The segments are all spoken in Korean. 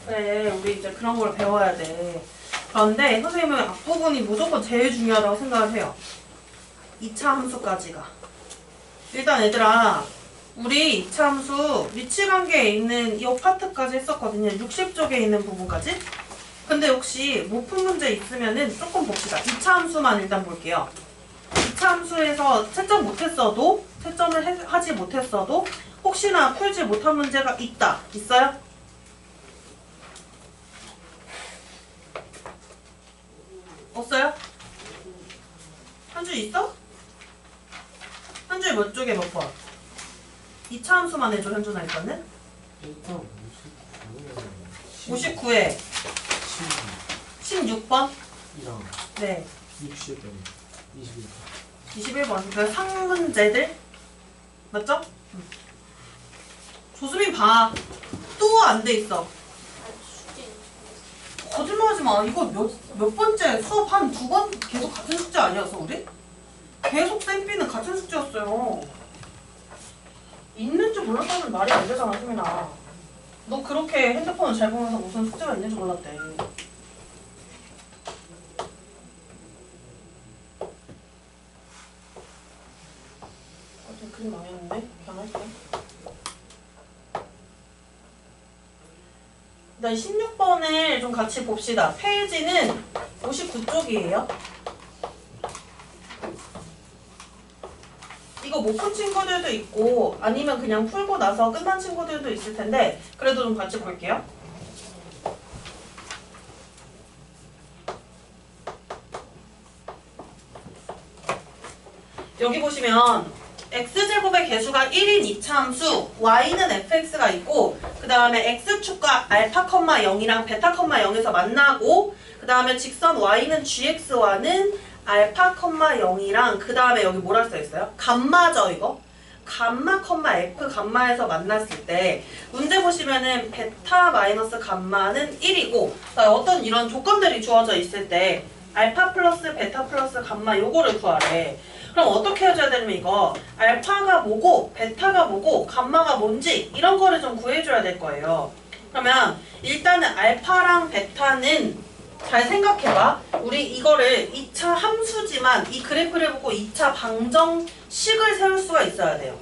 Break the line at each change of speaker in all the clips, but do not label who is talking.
그래, 우리 이제 그런 걸 배워야 돼. 그런데 선생님은 앞부분이 무조건 제일 중요하다고 생각을 해요. 2차 함수까지가. 일단 얘들아, 우리 2차 함수 위치관계에 있는 이 파트까지 했었거든요. 60쪽에 있는 부분까지. 근데 혹시 못 푼 문제 있으면은 조금 봅시다. 2차 함수만 일단 볼게요. 2차 함수에서 채점 못했어도, 채점을 하지 못했어도 혹시나 풀지 못한 문제가 있다. 있어요? 없어요? 한 줄 있어? 한 줄 몇 쪽에 몇 번? 2차 함수만 해줘, 현준아 이거는?
일단
59에 16번?
2랑
네.
60에 21번
21번. 그 상문제들? 맞죠? 조수빈 봐. 또 안 돼 있어. 거짓말하지 마. 이거 몇 번째 수업 한 2번 계속 같은 숙제 아니었어, 우리? 계속 쌤비는 같은 숙제였어요. 있는 줄 몰랐다는 말이 안 되잖아, 수민아. 너 그렇게 핸드폰을 잘 보면서 무슨 숙제가 있는 줄 몰랐대. 그림 망했는데? 그냥 할게. 일단 16번을 좀 같이 봅시다. 페이지는 59쪽이에요. 이거 못 푼 친구들도 있고 아니면 그냥 풀고 나서 끝난 친구들도 있을 텐데 그래도 좀 같이 볼게요. 여기 보시면 x제곱의 개수가 1인 2차 함수 y는 fx가 있고 그 다음에 x축과 알파, 0이랑 베타, 0에서 만나고 그 다음에 직선 y는 gx와는 알파, 0이랑 그 다음에 여기 뭐라 써있어요? 감마죠 이거? 감마, f, 감마에서 만났을 때 문제 보시면은 베타 마이너스 감마는 1이고 어떤 이런 조건들이 주어져 있을 때 알파 플러스 베타 플러스 감마 요거를 구하래. 그럼 어떻게 해줘야 되냐면 이거 알파가 뭐고 베타가 뭐고 감마가 뭔지 이런 거를 좀 구해줘야 될 거예요. 그러면 일단은 알파랑 베타는 잘 생각해봐. 우리 이거를 2차 함수지만 이 그래프를 보고 2차 방정식을 세울 수가 있어야 돼요.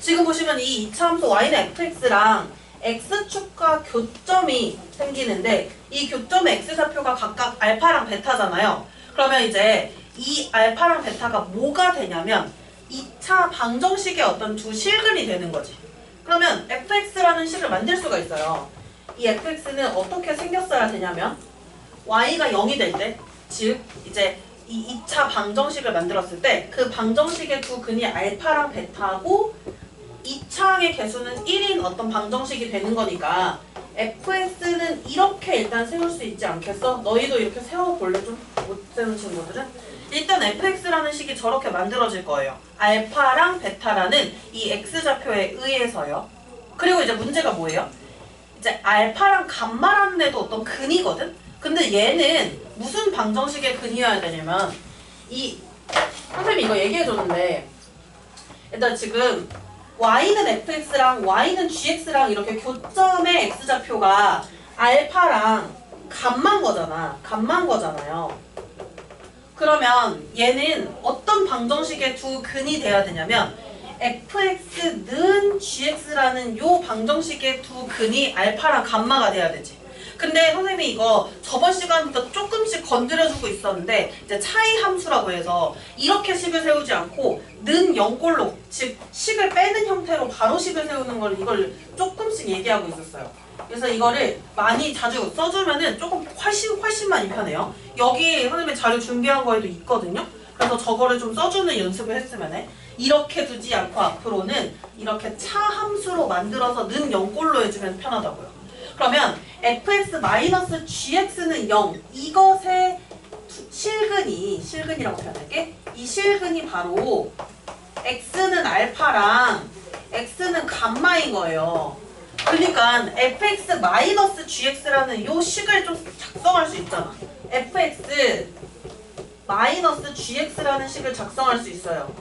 지금 보시면 이 2차 함수 y는 fx랑 x축과 교점이 생기는데 이 교점의 x좌표가 각각 알파랑 베타잖아요. 그러면 이제 이 알파랑 베타가 뭐가 되냐면 2차 방정식의 어떤 두 실근이 되는 거지. 그러면 fx라는 식을 만들 수가 있어요. 이 fx는 어떻게 생겼어야 되냐면 y가 0이 될 때, 즉 이제 이 2차 방정식을 만들었을 때 그 방정식의 두 근이 알파랑 베타고 2차항의 개수는 1인 어떤 방정식이 되는 거니까 fx는 이렇게 일단 세울 수 있지 않겠어? 너희도 이렇게 세워볼래? 좀 못 세운 친구들은? 일단 fx라는 식이 저렇게 만들어질 거예요. 알파랑 베타라는 이 x좌표에 의해서요. 그리고 이제 문제가 뭐예요? 이제 알파랑 감마라는 애도 어떤 근이거든? 근데 얘는 무슨 방정식의 근이어야 되냐면 이 선생님이 이거 얘기해줬는데 일단 지금 y는 fx랑 y는 gx랑 이렇게 교점의 x좌표가 알파랑 감만 거잖아요. 그러면 얘는 어떤 방정식의 두 근이 돼야 되냐면 fx는 gx라는 요 방정식의 두 근이 알파랑 감마가 돼야 되지. 근데 선생님이 이거 저번 시간부터 조금씩 건드려주고 있었는데 이제 차이 함수라고 해서 이렇게 식을 세우지 않고 는 0꼴로 즉 식을 빼는 형태로 바로 식을 세우는 걸 이걸 조금씩 얘기하고 있었어요. 그래서 이거를 많이 자주 써주면은 조금 훨씬 많이 편해요. 여기 선생님이 자료 준비한 거에도 있거든요. 그래서 저거를 좀 써주는 연습을 했으면 해. 이렇게 두지 않고 앞으로는 이렇게 차 함수로 만들어서 는 0꼴로 해주면 편하다고요. 그러면 fx-gx는 0 이것의 실근이라고 표현할게. 이 실근이 바로 x는 알파랑 x는 감마인 거예요. 그러니까 fx-gx라는 요 식을 좀 작성할 수 있잖아. fx-gx라는 식을 작성할 수 있어요.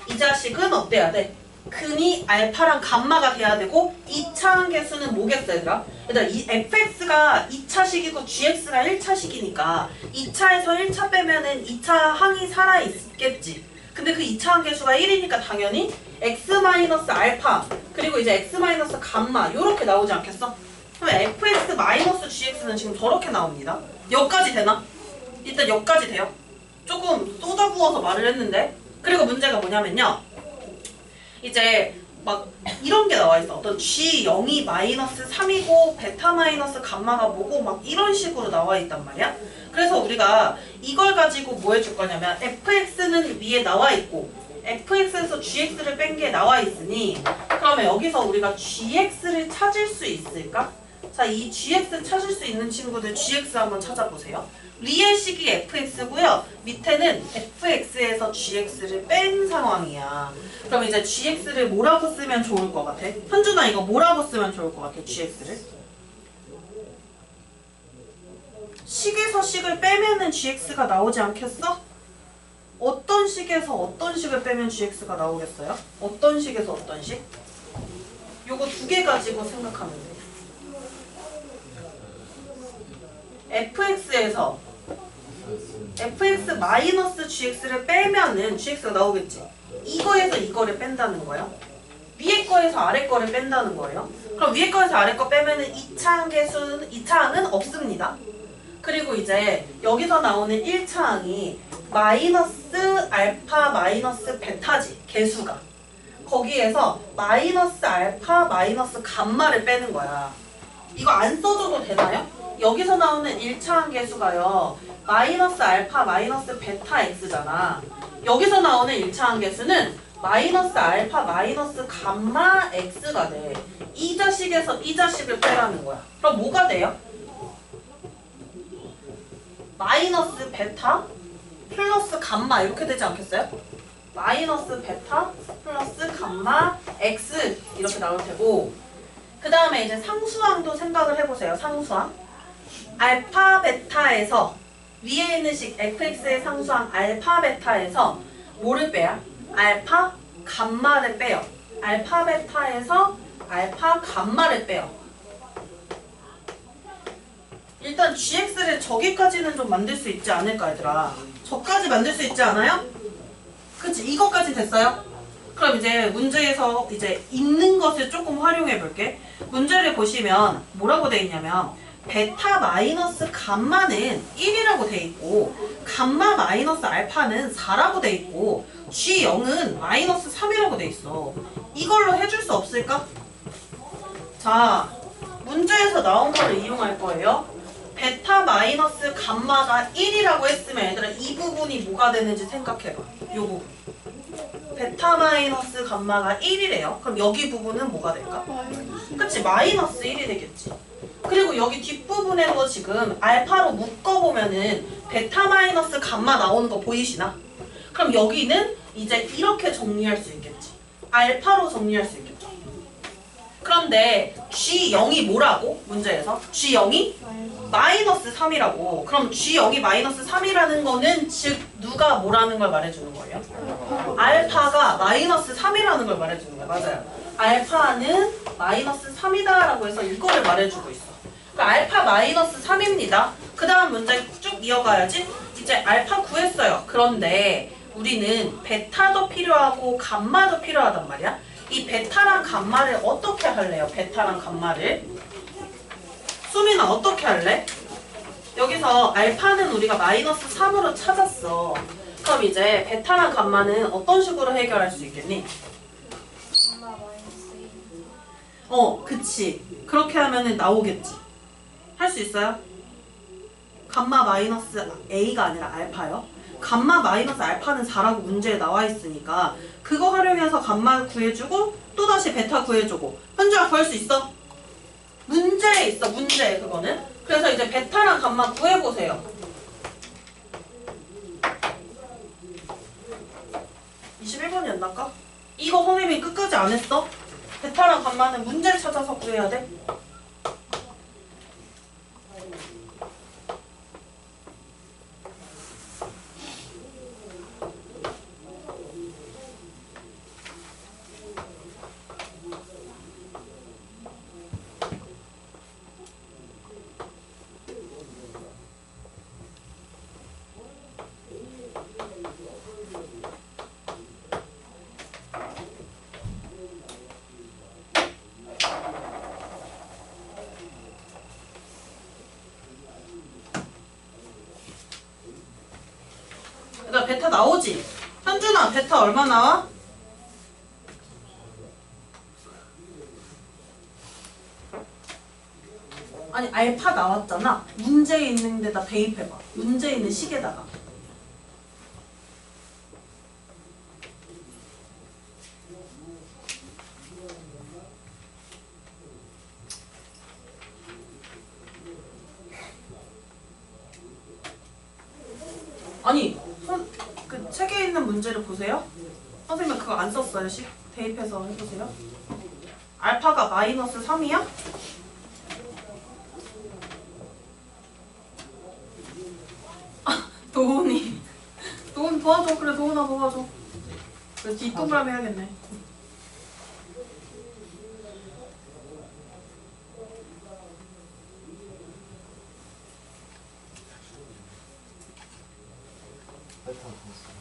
이 자식은 어때야 돼? 근이 알파랑 감마가 돼야 되고 2차 항계수는 뭐겠어 얘들아? 얘들아 이 fx가 2차식이고 gx가 1차식이니까 2차에서 1차 빼면은 2차 항이 살아있겠지. 근데 그 2차 항계수가 1이니까 당연히 x-알파 그리고 이제 x-감마 요렇게 나오지 않겠어? 그럼 fx-gx는 지금 저렇게 나옵니다. 여기까지 되나? 일단 여기까지 돼요. 조금 쏟아부어서 말을 했는데 그리고 문제가 뭐냐면요. 이제 막 이런 게 나와 있어. 어떤 G0이 -3이고 베타 마이너스 감마가 뭐고 막 이런 식으로 나와 있단 말이야. 그래서 우리가 이걸 가지고 뭐 해줄 거냐면 fx는 위에 나와 있고 fx에서 gx를 뺀 게 나와 있으니 그러면 여기서 우리가 gx를 찾을 수 있을까? 자, 이 gx 찾을 수 있는 친구들 gx 한번 찾아보세요. 위의 식이 fx고요. 밑에는 fx에서 gx를 뺀 상황이야. 그럼 이제 gx를 뭐라고 쓰면 좋을 것 같아? 현준아 이거 뭐라고 쓰면 좋을 것 같아? gx를? 식에서 식을 빼면은 gx가 나오지 않겠어? 어떤 식에서 어떤 식을 빼면 gx가 나오겠어요? 어떤 식에서 어떤 식? 요거 두 개 가지고 생각하면 돼. fx에서 fx-gx를 빼면은 gx가 나오겠지. 이거에서 이거를 뺀다는 거예요. 위에 거에서 아래 거를 뺀다는 거예요. 그럼 위에 거에서 아래 거 빼면은 2차항은 없습니다. 그리고 이제 여기서 나오는 1차항이 마이너스 알파 마이너스 베타지 개수가 거기에서 마이너스 알파 마이너스 감마를 빼는 거야. 이거 안 써줘도 되나요? 여기서 나오는 1차항 개수가요 마이너스 알파 마이너스 베타 x잖아. 여기서 나오는 1차항 개수는 마이너스 알파 마이너스 감마 x가 돼. 이 자식에서 이 자식을 빼라는 거야. 그럼 뭐가 돼요? 마이너스 베타 플러스 감마 이렇게 되지 않겠어요? 마이너스 베타 플러스 감마 x 이렇게 나올 테고 그 다음에 이제 상수항도 생각을 해보세요. 상수항 알파 베타에서 위에 있는 식 fx의 상수항 알파 베타에서 뭐를 빼야? 알파 감마를 빼요. 알파 베타에서 알파 감마를 빼요. 일단 gx를 저기까지는 좀 만들 수 있지 않을까 얘들아. 저까지 만들 수 있지 않아요? 그치? 이거까지 됐어요? 그럼 이제 문제에서 이제 있는 것을 조금 활용해 볼게. 문제를 보시면 뭐라고 돼 있냐면 베타 마이너스 감마는 1이라고 돼 있고 감마 마이너스 알파는 4라고 돼 있고 G0은 마이너스 3이라고 돼 있어. 이걸로 해줄 수 없을까? 자, 문제에서 나온 거를 이용할 거예요. 베타 마이너스 감마가 1이라고 했으면 얘들아 이 부분이 뭐가 되는지 생각해봐. 요 부분. 베타 마이너스 감마가 1이래요. 그럼 여기 부분은 뭐가 될까? 그치? 마이너스 1이 되겠지. 그리고 여기 뒷부분에도 지금 알파로 묶어보면은 베타 마이너스 감마 나오는 거 보이시나? 그럼 여기는 이제 이렇게 정리할 수 있겠지. 알파로 정리할 수 있겠죠. 그런데 G0이 뭐라고? 문제에서 G0이 마이너스 3이라고. 그럼 G0이 마이너스 3이라는 거는 즉 누가 뭐라는 걸 말해주는 거예요? 알파가 마이너스 3이라는 걸 말해주는 거예요. 맞아요. 알파는 마이너스 3이다 라고 해서 이거를 말해주고 있어. 그러니까 알파 마이너스 3입니다. 그 다음 문제 쭉 이어가야지. 이제 알파 구했어요. 그런데 우리는 베타도 필요하고 감마도 필요하단 말이야. 이 베타랑 감마를 어떻게 할래요? 베타랑 감마를 수민아 어떻게 할래? 여기서 알파는 우리가 마이너스 3으로 찾았어. 그럼 이제 베타랑 감마는 어떤 식으로 해결할 수 있겠니? 그치. 그렇게 하면은 나오겠지. 할 수 있어요? 감마 마이너스 A가 아니라 알파요. 감마 마이너스 알파는 4라고 문제에 나와 있으니까 그거 활용해서 감마 구해주고 또다시 베타 구해주고. 현주야 구할 수 있어? 문제에 있어. 문제에 그거는. 그래서 이제 베타랑 감마 구해보세요. 21번이었나 아까? 이거 선생님이 끝까지 안 했어? 베타랑 감마는 문제를 찾아서 구해야 돼. 베타 나오지? 현준아, 베타 얼마 나와? 아니, 알파 나왔잖아. 문제에 있는 데다 대입해봐. 문제에 있는 식에다가. 아니, 그 책에 있는 문제를 보세요. 선생님 그거 안 썼어요. 식 대입해서 해보세요. 알파가 마이너스 3이야? 도훈이 도훈 도와줘. 그래 도훈아 도와줘. 그래 뒷동그라미 해야겠네.
베타 봤어.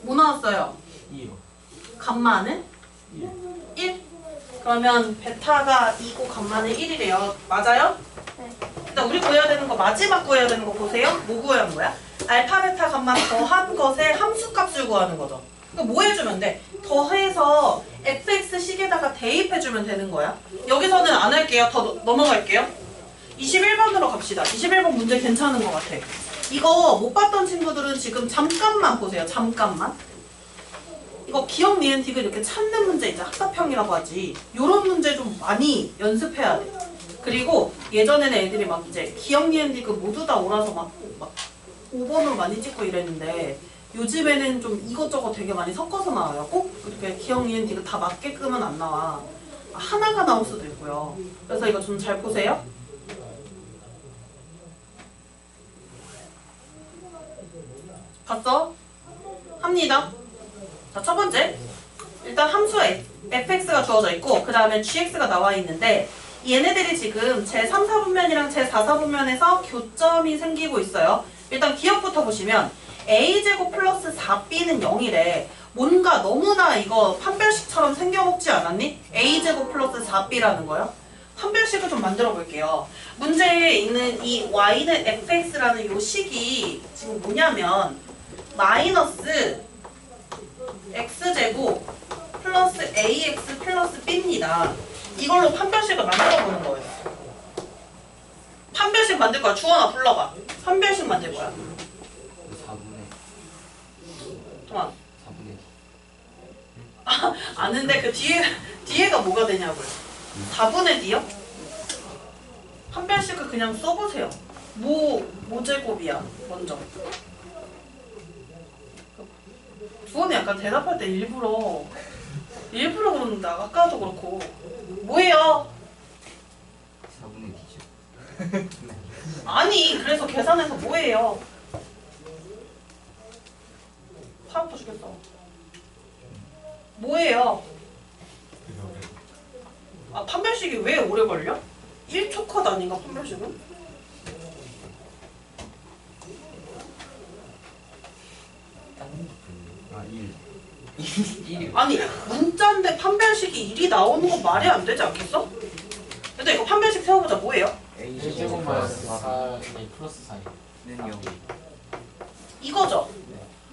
뭐 나왔어요?
2요.
감마는?
1.
1? 그러면 베타가 2고 감마는 1이래요. 맞아요?
네.
일단 우리 구해야 되는 거 마지막 구해야 되는 거 보세요. 뭐 구하는 거야? 알파, 베타, 감마 더한 것의 함수값을 구하는 거죠. 그럼 뭐 해주면 돼? 더해서 fx 식에다가 대입해주면 되는 거야. 여기서는 안 할게요. 더 넘어갈게요. 21번으로 갑시다. 21번 문제 괜찮은 것 같아. 이거 못 봤던 친구들은 지금 잠깐만 보세요. 잠깐만. 이거 기억, 니은, 디귿 이렇게 찾는 문제 이제 학습형이라고 하지. 요런 문제 좀 많이 연습해야 돼. 그리고 예전에는 애들이 막 이제 기억, 니은, 디귿 모두 다 옳아서 막 5번으로 많이 찍고 이랬는데 요즘에는 좀 이것저것 되게 많이 섞어서 나와요. 꼭 이렇게 기억, 니은, 디귿 다 맞게끔은 안 나와. 하나가 나올 수도 있고요. 그래서 이거 좀 잘 보세요. 봤어? 합니다. 자, 첫 번째. 일단 함수 fx가 주어져 있고 그 다음에 gx가 나와 있는데 얘네들이 지금 제3, 4분면이랑 제4, 4분면에서 교점이 생기고 있어요. 일단 기억부터 보시면 a제곱 플러스 4b는 0이래. 뭔가 너무나 이거 판별식처럼 생겨먹지 않았니? a제곱 플러스 4b라는 거요. 판별식을 좀 만들어 볼게요. 문제에 있는 이 y는 fx라는 요 식이 지금 뭐냐면 마이너스 x제곱 플러스 ax 플러스 b입니다. 이걸로 판별식을 만들어 보는 거예요. 판별식 만들 거야. 주원아 불러봐. 판별식 만들 거야.
4분의
동안.
4분의
아는데 그 뒤에가 뭐가 되냐고요. 4분의 D요? 판별식을 그냥 써보세요. 뭐 제곱이야 먼저. 주원이 약간 대답할 때 일부러 그러는데 아까도 그렇고 뭐예요?
4분의 D죠.
아니 그래서 계산해서 뭐예요? 팔 아파 죽겠어. 뭐예요? 아 판별식이 왜 오래 걸려? 1초 컷 아닌가 판별식은?
아 1. 1이
아니 문자인데 판별식이 1이 나오는 건 말이 안 되지 않겠어? 근데 이거 판별식 세워보자. 뭐예요?
A제곱 마이너스 4 플러스 4는 0.
이거죠.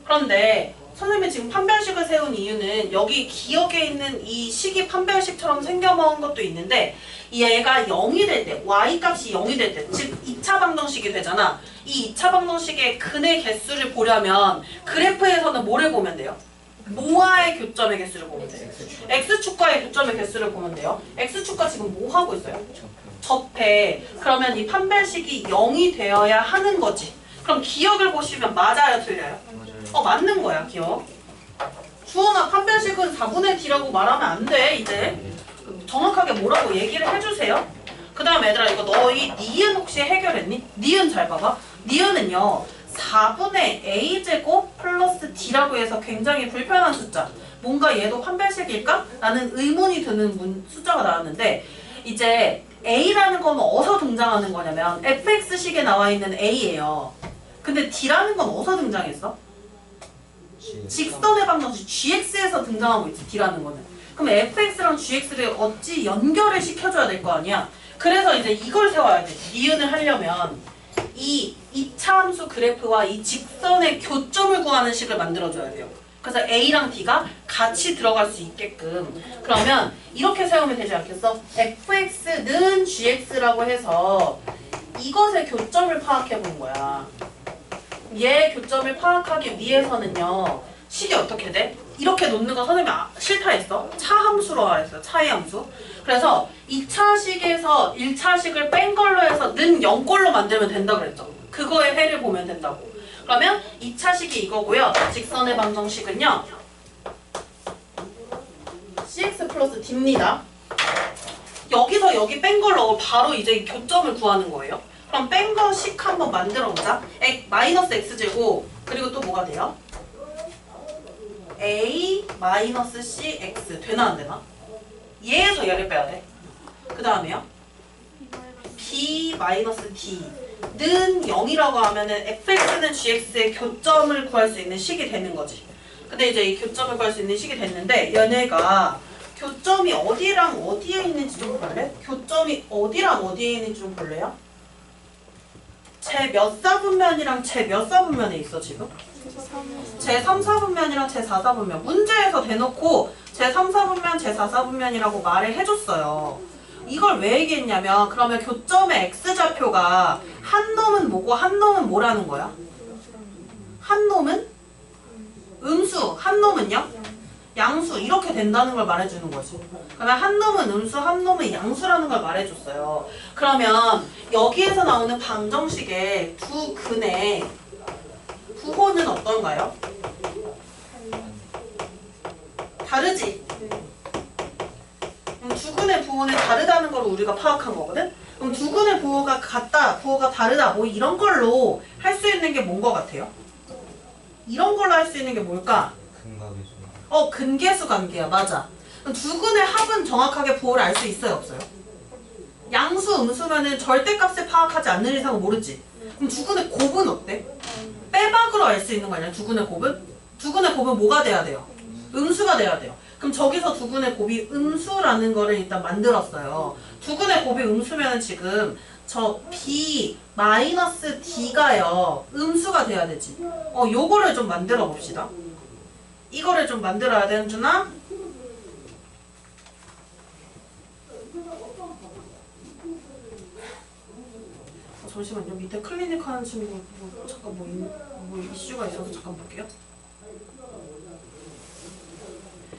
그런데 선생님이 지금 판별식을 세운 이유는 여기 기억에 있는 이 식이 판별식처럼 생겨먹은 것도 있는데 얘가 0이 될 때, y값이 0이 될 때, 즉 2차 방정식이 되잖아. 이 2차 방정식의 근의 개수를 보려면 그래프에서는 뭐를 보면 돼요? 모아의 교점의 개수를 보면 돼요. x축과의 교점의 개수를 보면 돼요. x축과 지금 뭐 하고 있어요? 접해. 그러면 이 판별식이 0이 되어야 하는 거지. 그럼 기억을 보시면 맞아요, 틀려요? 맞는 거야, 기억. 주원아, 판별식은 4분의 D라고 말하면 안 돼, 이제. 정확하게 뭐라고 얘기를 해주세요. 그 다음 얘들아, 이거 너희 니은 혹시 해결했니? 니은 잘 봐봐. 니은은요, 4분의 A제곱 플러스 D라고 해서 굉장히 불편한 숫자. 뭔가 얘도 판별식일까? 라는 의문이 드는 숫자가 나왔는데, 이제 A라는 건 어디서 등장하는 거냐면, fx식에 나와 있는 A예요. 근데 D라는 건 어디서 등장했어? 직선의 방정식 gx에서 등장하고 있지. D라는 거는. 그럼 fx랑 gx를 어찌 연결을 시켜줘야 될 거 아니야. 그래서 이제 이걸 세워야 돼. 니은을 하려면 이 이차 함수 그래프와 이 직선의 교점을 구하는 식을 만들어줘야 돼요. 그래서 A랑 D가 같이 들어갈 수 있게끔. 그러면 이렇게 세우면 되지 않겠어? fx는 gx라고 해서 이것의 교점을 파악해 본 거야. 얘 교점을 파악하기 위해서는요. 식이 어떻게 돼? 이렇게 놓는 거 선생님이 싫다 했어. 차 함수로 하랬어요. 차의 함수. 그래서 2차식에서 1차식을 뺀 걸로 해서 는 0꼴로 만들면 된다고 그랬죠. 그거의 해를 보면 된다고. 그러면 2차식이 이거고요. 직선의 방정식은요. cx 플러스 d입니다. 여기서 여기 뺀 걸 넣고 바로 이제 교점을 구하는 거예요. 그럼 뺀 거 식 한번 만들어 보자. 마이너스 x제곱 그리고 또 뭐가 돼요? a 마이너스 cx 되나 안 되나? 얘에서 얘를 빼야 돼. 그 다음에요. b 마이너스 d는 0이라고 하면은 fx는 gx의 교점을 구할 수 있는 식이 되는 거지. 근데 이제 이 교점을 구할 수 있는 식이 됐는데 얘네가 교점이 어디랑 어디에 있는지 좀 볼래? 교점이 어디랑 어디에 있는지 좀 볼래요? 제 몇 사분면이랑 제 몇 사분면에 있어 지금? 제 3, 4분면이랑 제 4, 4분면. 문제에서 대놓고 제 3, 4분면, 제 4, 4분면이라고 말을 해줬어요. 이걸 왜 얘기했냐면 그러면 교점의 x좌표가 한 놈은 뭐고 한 놈은 뭐라는 거야? 한 놈은 음수, 한 놈은요? 양수. 이렇게 된다는 걸 말해주는 거지. 그러면 한 놈은 음수, 한 놈은 양수라는 걸 말해줬어요. 그러면 여기에서 나오는 방정식의 두 근의 부호는 어떤가요? 다르지? 그럼 두 근의 부호는 다르다는 걸 우리가 파악한 거거든? 그럼 두 근의 부호가 같다, 부호가 다르다, 뭐 이런 걸로 할 수 있는 게 뭔 거 같아요? 이런 걸로 할 수 있는 게 뭘까?
근각이죠.
근계수 관계야. 맞아. 그럼 두 근의 합은 정확하게 부호를 알 수 있어요, 없어요? 양수, 음수면은 절대값을 파악하지 않는 이상은 모르지. 그럼 두 근의 곱은 어때? 빼박으로 알 수 있는 거 아니야? 두 근의 곱은? 두 근의 곱은 뭐가 돼야 돼요? 음수가 돼야 돼요. 그럼 저기서 두 근의 곱이 음수라는 거를 일단 만들었어요. 두 근의 곱이 음수면은 지금 저 b 마이너스 d가요. 음수가 돼야 되지. 요거를 좀 만들어 봅시다. 이거를 좀 만들어야 되는 주나? 잠시만요. 밑에 클리닉 하는 친구 잠깐 뭐 이슈가 있어서 잠깐 볼게요.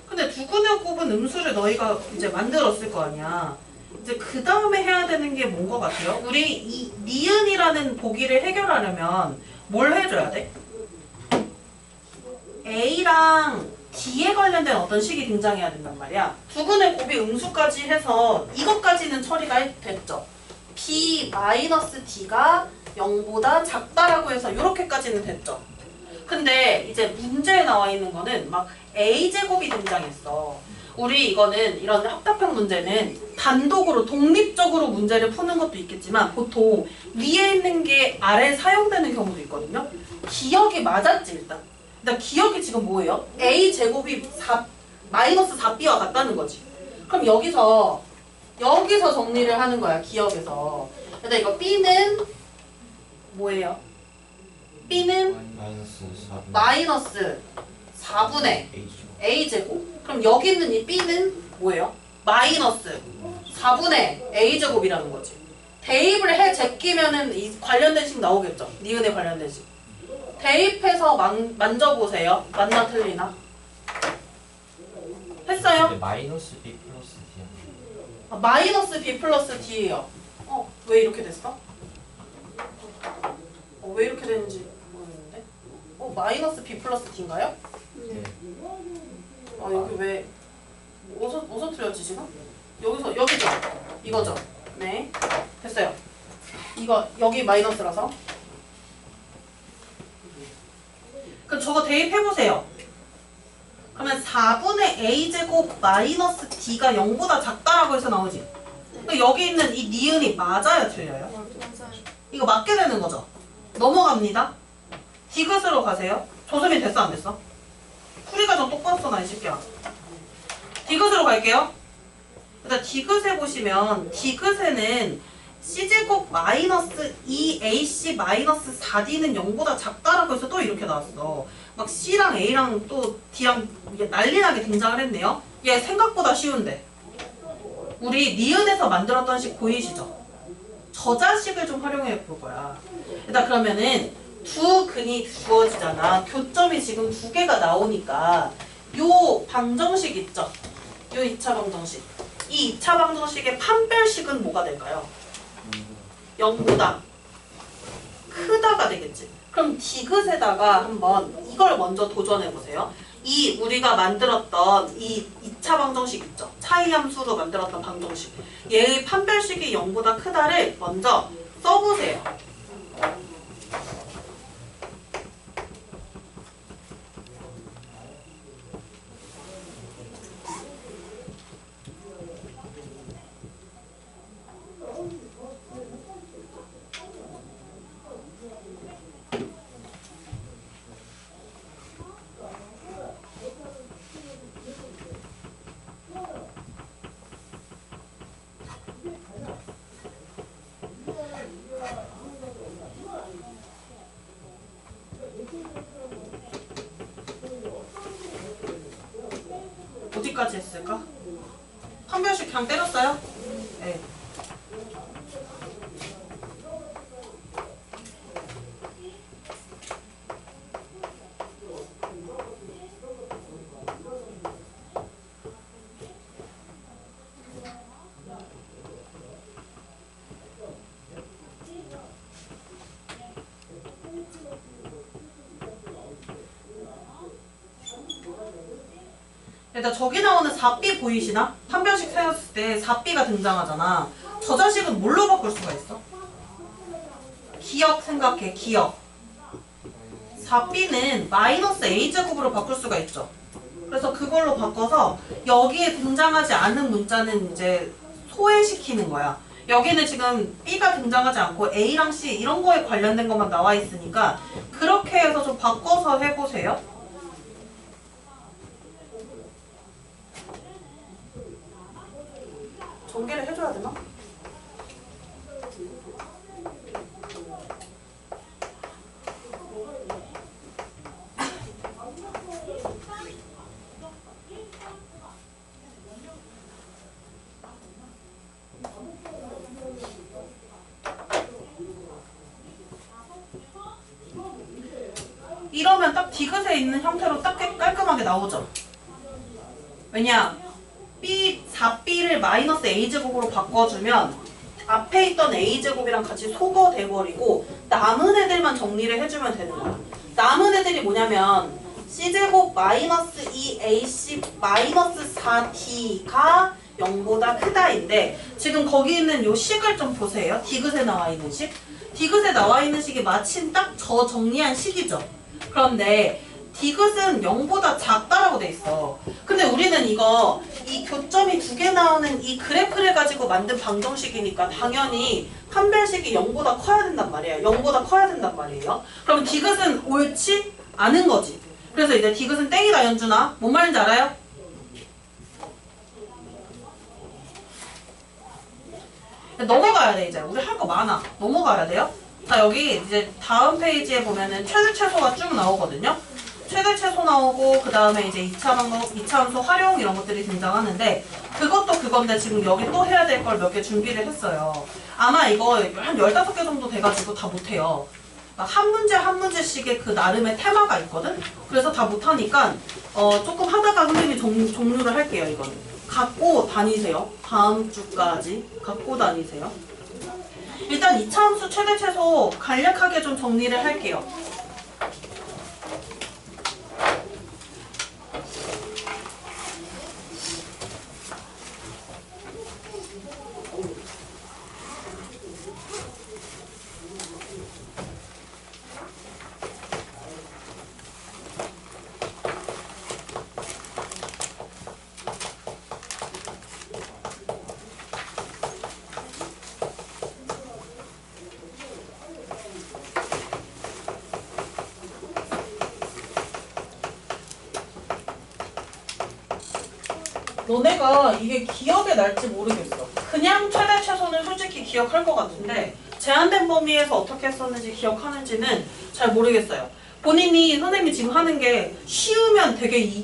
근데 두 근의 곱은 음수를 너희가 이제 만들었을 거 아니야. 이제 그 다음에 해야 되는 게 뭔 거 같아요? 우리 이 니은이라는 보기를 해결하려면 뭘 해줘야 돼? A랑 D에 관련된 어떤 식이 등장해야 된단 말이야. 두 근의 곱이 음수까지 해서 이것까지는 처리가 됐죠. B 마이너스 D가 0보다 작다라고 해서 이렇게까지는 됐죠. 근데 이제 문제에 나와 있는 거는 막 A제곱이 등장했어. 우리 이거는 이런 합답형 문제는 단독으로 독립적으로 문제를 푸는 것도 있겠지만 보통 위에 있는 게 아래에 사용되는 경우도 있거든요. 기억이 맞았지 일단. 근데 기억이 지금 뭐예요? A제곱이 마이너스 4B와 같다는 거지. 그럼 여기서 정리를 하는 거야. 기억에서. 근데 이거 B는 뭐예요? B는 마이너스 4분의 A제곱. 그럼 여기 있는 이 B는 뭐예요? 마이너스 4분의 A제곱이라는 거지. 대입을 해 제끼면은 이 관련된 식 나오겠죠? 니은에 관련된 식. 대입해서 만져보세요. 맞나 틀리나? 했어요?
마이너스 B 플러스 D.
마이너스 B 플러스 D예요. 왜 이렇게 됐어? 왜 이렇게 되는지 모르겠는데. 마이너스 B 플러스 D인가요?
네.
여기 왜 어디서 틀렸지 지금? 여기죠? 이거죠? 네. 됐어요. 이거 여기 마이너스라서. 그럼 저거 대입해보세요. 그러면 4분의 A제곱 마이너스 D가 0보다 작다라고 해서 나오지. 그러니까 여기 있는 이 니은이 맞아요? 틀려요? 이거 맞게 되는 거죠? 넘어갑니다. 디귿으로 가세요. 조섭이 됐어 안 됐어? 풀이가 좀 똑바로 써놔 이 새끼야. 디귿으로 갈게요. 그다음 디귿에 보시면 디귿에는 C제곱 마이너스 2AC 마이너스 4D는 0보다 작다라고 해서 또 이렇게 나왔어. 막 C랑 A랑 또 D랑 이게 난리나게 등장을 했네요. 얘 생각보다 쉬운데. 우리 니은에서 만들었던 식 보이시죠? 저자식을 좀 활용해 볼 거야. 일단 그러면은 두 근이 주어지잖아. 교점이 지금 두 개가 나오니까 요 방정식 있죠? 요 2차 방정식. 이 2차 방정식의 판별식은 뭐가 될까요? 0보다 크다가 되겠지. 그럼 디귿에다가 한번 이걸 먼저 도전해 보세요. 이 우리가 만들었던 이 2차 방정식 있죠? 차이함수로 만들었던 방정식. 얘의 판별식이 0보다 크다를 먼저 써보세요. 어디까지 했을까? 판별식 그냥 때렸어요? 네. 일단 저기 나오는 4B 보이시나? 판별식 세웠을 때 4B가 등장하잖아. 저자식은 뭘로 바꿀 수가 있어? 기억 생각해, 기억. 4B는 마이너스 A제곱으로 바꿀 수가 있죠. 그래서 그걸로 바꿔서 여기에 등장하지 않은 문자는 이제 소외시키는 거야. 여기는 지금 B가 등장하지 않고 A랑 C 이런 거에 관련된 것만 나와 있으니까 그렇게 해서 좀 바꿔서 해보세요. 전개를 해줘야 되나? 이러면 딱 디귿에 있는 형태로 딱 깔끔하게 나오죠. 왜냐? 4B를 마이너스 A제곱으로 바꿔주면 앞에 있던 A제곱이랑 같이 소거돼버리고 남은 애들만 정리를 해주면 되는 거야. 남은 애들이 뭐냐면 C제곱 마이너스 2AC 마이너스 4D가 0보다 크다인데 지금 거기 있는 요 식을 좀 보세요. 디귿에 나와 있는 식. 디귿에 나와 있는 식이 마침 딱 저 정리한 식이죠. 그런데 디귿은 0보다 작다라고 돼 있어. 근데 우리는 이거 이 교점이 두 개 나오는 이 그래프를 가지고 만든 방정식이니까 당연히 판별식이 0보다 커야 된단 말이에요. 0보다 커야 된단 말이에요. 그럼 디귿은 옳지 않은 거지. 그래서 이제 디귿은 땡이다, 연준아. 뭔 말인지 알아요? 넘어가야 돼. 이제 우리 할 거 많아. 넘어가야 돼요. 자, 여기 이제 다음 페이지에 보면은 최대 최소가 쭉 나오거든요. 최대 최소 나오고 그 다음에 이제 2차 함수 활용 이런 것들이 등장하는데 그것도 그건데 지금 여기 또 해야 될 걸 몇 개 준비를 했어요. 아마 이거 한 15개 정도 돼가지고 다 못해요. 한 문제 한 문제씩의 그 나름의 테마가 있거든? 그래서 다 못하니까 조금 하다가 선생님이 종류를 할게요. 이거는 갖고 다니세요. 다음 주까지 갖고 다니세요. 일단 2차 함수 최대 최소 간략하게 좀 정리를 할게요. 너네가 이게 기억에 날지 모르겠어. 그냥 최대 최소는 솔직히 기억할 것 같은데 제한된 범위에서 어떻게 했었는지 기억하는지는 잘 모르겠어요. 본인이 선생님이 지금 하는 게 쉬우면 되게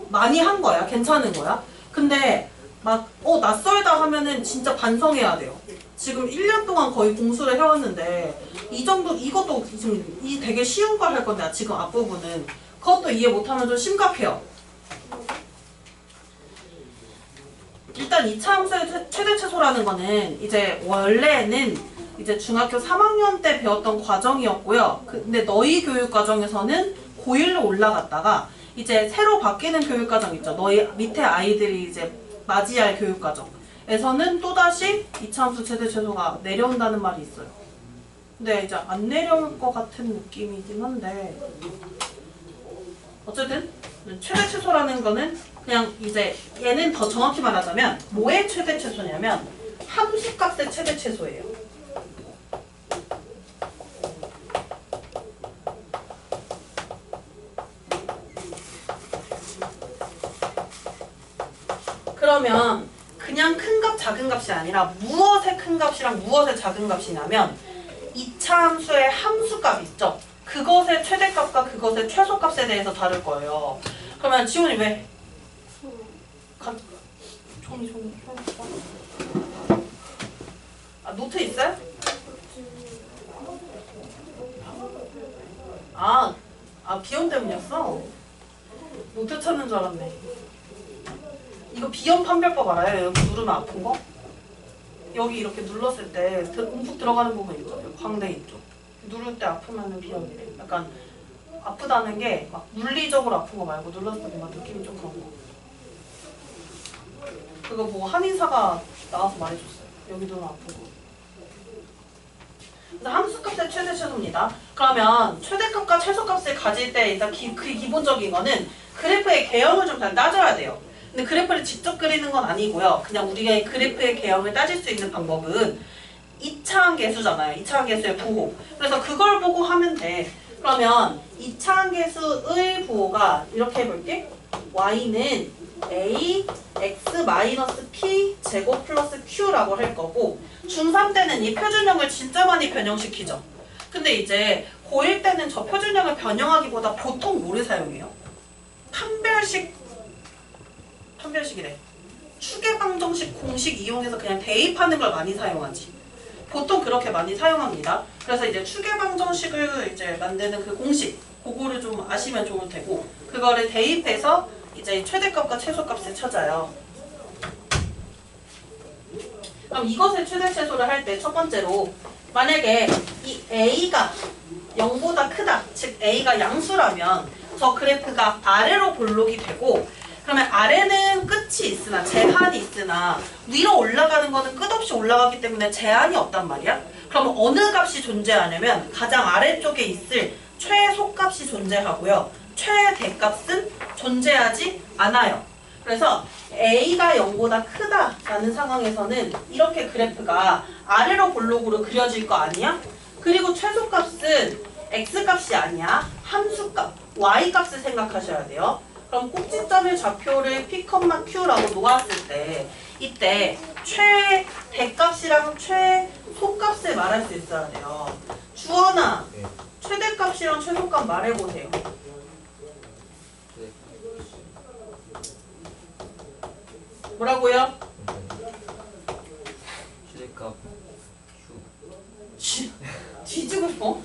많이 한 거야. 괜찮은 거야. 근데 막 낯설다 하면은 진짜 반성해야 돼요. 지금 1년 동안 거의 공수를 해왔는데 이 정도 이것도 지금 이 되게 쉬운 걸 할 건데 지금 앞부분은 그것도 이해 못하면 좀 심각해요. 일단 2차 함수의 최대 최소라는 거는 이제 원래는 이제 중학교 3학년 때 배웠던 과정이었고요. 근데 너희 교육 과정에서는 고1로 올라갔다가 이제 새로 바뀌는 교육 과정 있죠. 너희 밑에 아이들이 이제 맞이할 교육 과정에서는 또다시 2차 함수 최대 최소가 내려온다는 말이 있어요. 근데 이제 안 내려올 것 같은 느낌이긴 한데 어쨌든 최대 최소라는 거는 그냥 이제 얘는 더 정확히 말하자면 뭐의 최대 최소냐면 함수값의 최대 최소예요. 그러면 그냥 큰 값, 작은 값이 아니라 무엇의 큰 값이랑 무엇의 작은 값이냐면 2차 함수의 함수값 있죠? 그것의 최대값과 그것의 최소값에 대해서 다룰 거예요. 그러면 지훈이 왜? 종이 노트 있어요? 비염 때문이었어? 노트 찾는 줄 알았네. 이거 비염 판별법 알아요? 여기 누르면 아픈 거? 여기 이렇게 눌렀을 때 움푹 들어가는 부분 있죠? 여기 광대 있죠? 누를 때 아프면은 비염이래. 약간 아프다는 게 막 물리적으로 아픈 거 말고 눌렀을 때 뭔가 느낌이 좀 그런 거. 그거 보고 한의사가 나와서 말해줬어요. 여기 누르면 아픈 거. 그래서 함수값의 최대 최소입니다. 그러면 최대값과 최소값을 가질 때 일단 그 기본적인 거는 그래프의 개형을 좀 잘 따져야 돼요. 근데 그래프를 직접 그리는 건 아니고요. 그냥 우리가 그래프의 개형을 따질 수 있는 방법은 2차항 계수잖아요. 2차항 계수의 부호. 그래서 그걸 보고 하면 돼. 그러면 2차항 계수의 부호가 이렇게 해볼게. y는 a x-p 제곱 플러스 q라고 할 거고 중3 때는 이 표준형을 진짜 많이 변형시키죠. 근데 이제 고1 때는 저 표준형을 변형하기보다 보통 뭐를 사용해요? 판별식이래. 추계방정식 공식 이용해서 그냥 대입하는 걸 많이 사용하지. 보통 그렇게 많이 사용합니다. 그래서 이제 추계방정식을 이제 만드는 그 공식, 그거를 좀 아시면 좋을 테고, 그거를 대입해서 이제 최대값과 최소값을 찾아요. 그럼 이것의 최대 최소를 할 때 첫 번째로 만약에 이 a가 0보다 크다, 즉 a가 양수라면 저 그래프가 아래로 볼록이 되고 그러면 아래는 끝이 있으나 제한이 있으나 위로 올라가는 거는 끝없이 올라가기 때문에 제한이 없단 말이야. 그럼 어느 값이 존재하냐면 가장 아래쪽에 있을 최소값이 존재하고요. 최대값은 존재하지 않아요. 그래서 a가 0보다 크다라는 상황에서는 이렇게 그래프가 아래로 볼록으로 그려질 거 아니야? 그리고 최소값은 x값이 아니야. 함수값, y값을 생각하셔야 돼요. 그럼 꼭지점의 좌표를 p, q라고 놓았을 때 이때 최대값이랑 최소값을 말할 수 있어야 돼요. 주원아, 최대값이랑 최소값 말해보세요. 뭐라고요?
최대값
뒤지고 싶어?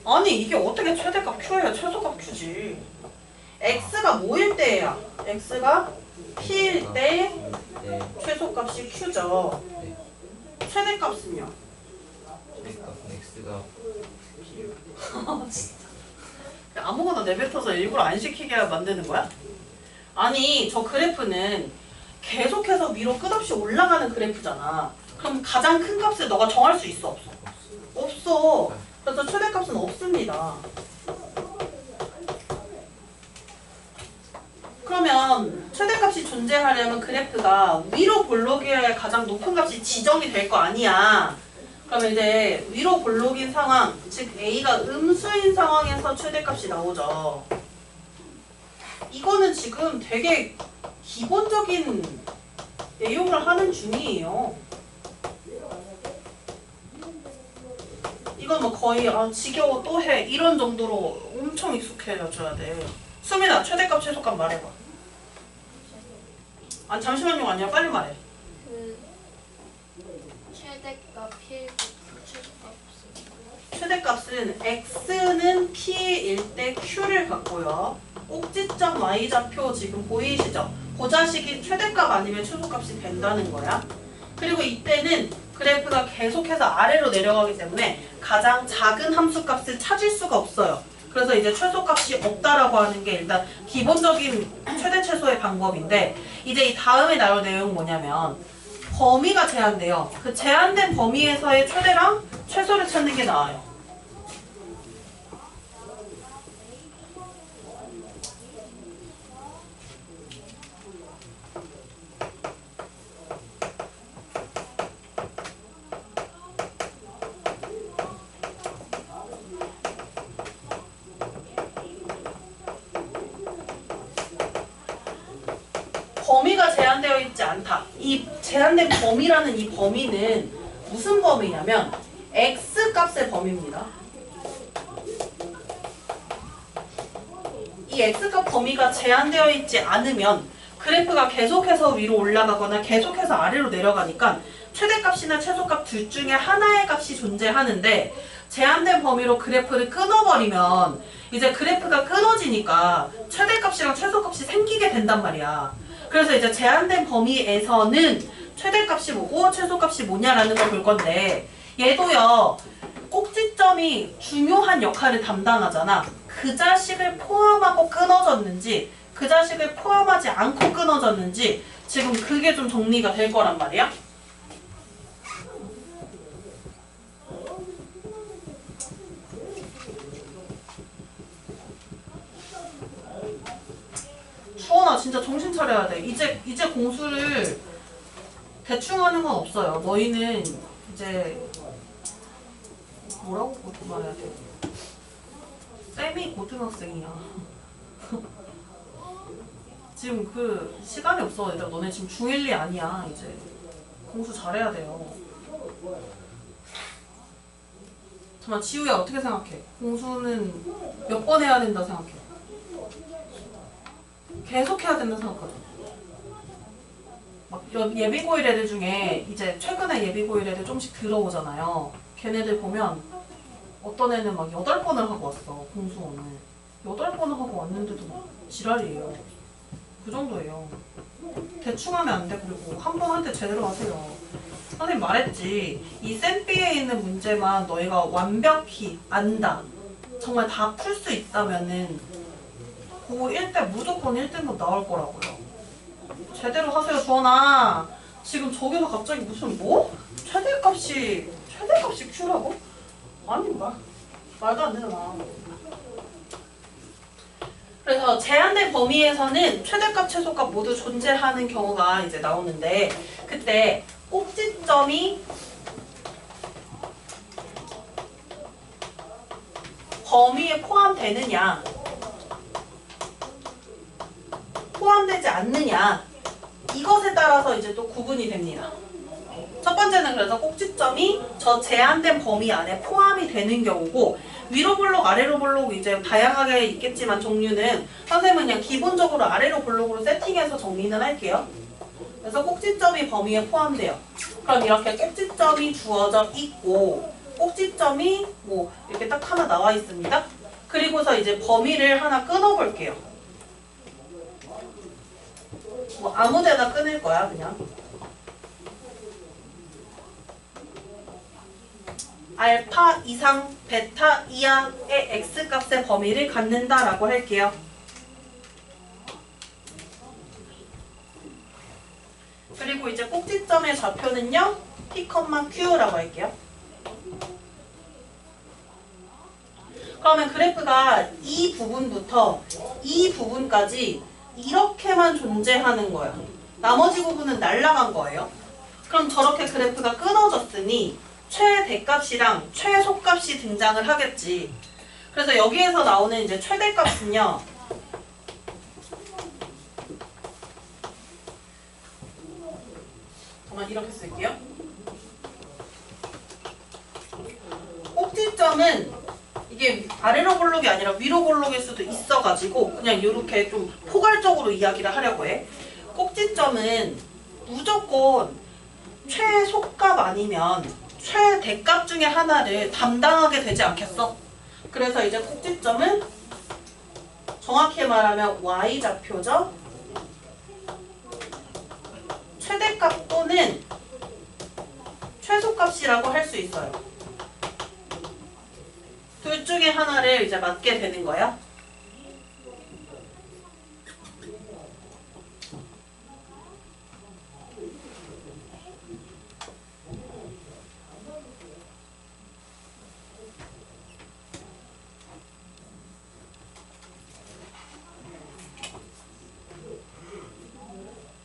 아니 이게 어떻게 최대값 q예요? 최소값 q지. x가 뭐일 때야? x가 p일 때 최소값이 q죠. 최대값은요?
최대값 x가
진짜. 아무거나 내뱉어서 일부러 안 시키게 만드는 거야? 아니 저 그래프는 계속해서 위로 끝없이 올라가는 그래프잖아. 그럼 가장 큰 값을 너가 정할 수 있어? 없어? 없어. 그래서 최대값은 없습니다. 그러면 최대값이 존재하려면 그래프가 위로 볼록이어야 가장 높은 값이 지정이 될 거 아니야. 그러면 이제 위로 볼록인 상황, 즉 A가 음수인 상황에서 최대값이 나오죠. 이거는 지금 되게 기본적인 내용을 하는 중이에요. 이건 뭐 거의 지겨워 또 해 이런 정도로 엄청 익숙해져야 돼. 수민아 최대값 최소값 말해봐. 아니 잠시만요 아니야 빨리 말해.
그 최대값 필수 최소값
최대값은 x는 p일 때 q를 갖고요. 꼭지점 y좌표 지금 보이시죠? 그 자식이 최대값 아니면 최소값이 된다는 거야. 그리고 이때는 그래프가 계속해서 아래로 내려가기 때문에 가장 작은 함수값을 찾을 수가 없어요. 그래서 이제 최소값이 없다라고 하는 게 일단 기본적인 최대 최소의 방법인데, 이제 이 다음에 나올 내용은 뭐냐면 범위가 제한돼요. 그 제한된 범위에서의 최대랑 최소를 찾는 게 나아요. 범위가 제한되어 있지 않다. 이 제한된 범위라는 이 범위는 무슨 범위냐면 x 값의 범위입니다. 이 x값 범위가 제한되어 있지 않으면 그래프가 계속해서 위로 올라가거나 계속해서 아래로 내려가니까 최대값이나 최소값 둘 중에 하나의 값이 존재하는데, 제한된 범위로 그래프를 끊어버리면 이제 그래프가 끊어지니까 최대값이랑 최소값이 생기게 된단 말이야. 그래서 이제 제한된 범위에서는 최대값이 뭐고 최소값이 뭐냐라는 걸 볼 건데, 얘도요 꼭지점이 중요한 역할을 담당하잖아. 그 자식을 포함하고 끊어졌는지 그 자식을 포함하지 않고 끊어졌는지 지금 그게 좀 정리가 될 거란 말이야. 주원아 진짜 정신 차려야 돼. 이제 공수를 대충 하는 건 없어요. 너희는 이제 뭐라고 말해야 돼? 세미 고등학생이야. 지금 그 시간이 없어. 얘들아 너네 지금 중1이 아니야. 이제 공수 잘해야 돼요. 잠깐만 지우야 어떻게 생각해? 공수는 몇 번 해야 된다 생각해? 계속 해야 된다 생각하죠. 막 예비고일 애들 중에 이제 최근에 예비고일 애들 좀씩 들어오잖아요. 걔네들 보면 어떤 애는 막 8번을 하고 왔어. 공수원을 8번을 하고 왔는데도 막 지랄이에요. 그 정도예요. 대충 하면 안 돼. 그리고 한 번 할 때 제대로 하세요. 선생님 말했지. 이 쌤비에 있는 문제만 너희가 완벽히 안다, 정말 다 풀 수 있다면은 고1 때 무조건 1등급 나올 거라고요. 제대로 하세요 주원아. 지금 저기서 갑자기 무슨 뭐? 최대값이 Q라고? 아니 말도 안 되잖아. 그래서 제한된 범위에서는 최대값, 최소값 모두 존재하는 경우가 이제 나오는데, 그때 꼭지점이 범위에 포함되느냐, 포함되지 않느냐, 이것에 따라서 이제 또 구분이 됩니다. 첫 번째는 그래서 꼭지점이 저 제한된 범위 안에 포함이 되는 경우고, 위로 볼록 아래로 볼록 이제 다양하게 있겠지만 종류는 선생님은 그냥 기본적으로 아래로 볼록으로 세팅해서 정리는 할게요. 그래서 꼭지점이 범위에 포함돼요. 그럼 이렇게 꼭지점이 주어져 있고 꼭지점이 뭐 이렇게 딱 하나 나와 있습니다. 그리고서 이제 범위를 하나 끊어 볼게요. 뭐 아무 데나 끊을 거야 그냥. 알파 이상 베타 이하의 x값의 범위를 갖는다라고 할게요. 그리고 이제 꼭지점의 좌표는요 p, q라고 할게요. 그러면 그래프가 이 부분부터 이 부분까지 이렇게만 존재하는 거예요. 나머지 부분은 날아간 거예요. 그럼 저렇게 그래프가 끊어졌으니 최대값이랑 최소값이 등장을 하겠지. 그래서 여기에서 나오는 이제 최대값은요 잠깐만 이렇게 쓸게요. 꼭지점은 이게 아래로 볼록이 아니라 위로 볼록일 수도 있어가지고 그냥 이렇게 좀 포괄적으로 이야기를 하려고 해. 꼭지점은 무조건 최소값 아니면 최대값 중에 하나를 담당하게 되지 않겠어? 그래서 이제 꼭지점은 정확히 말하면 y좌표죠. 최대값 또는 최소값이라고 할 수 있어요. 둘 중에 하나를 이제 맞게 되는 거야.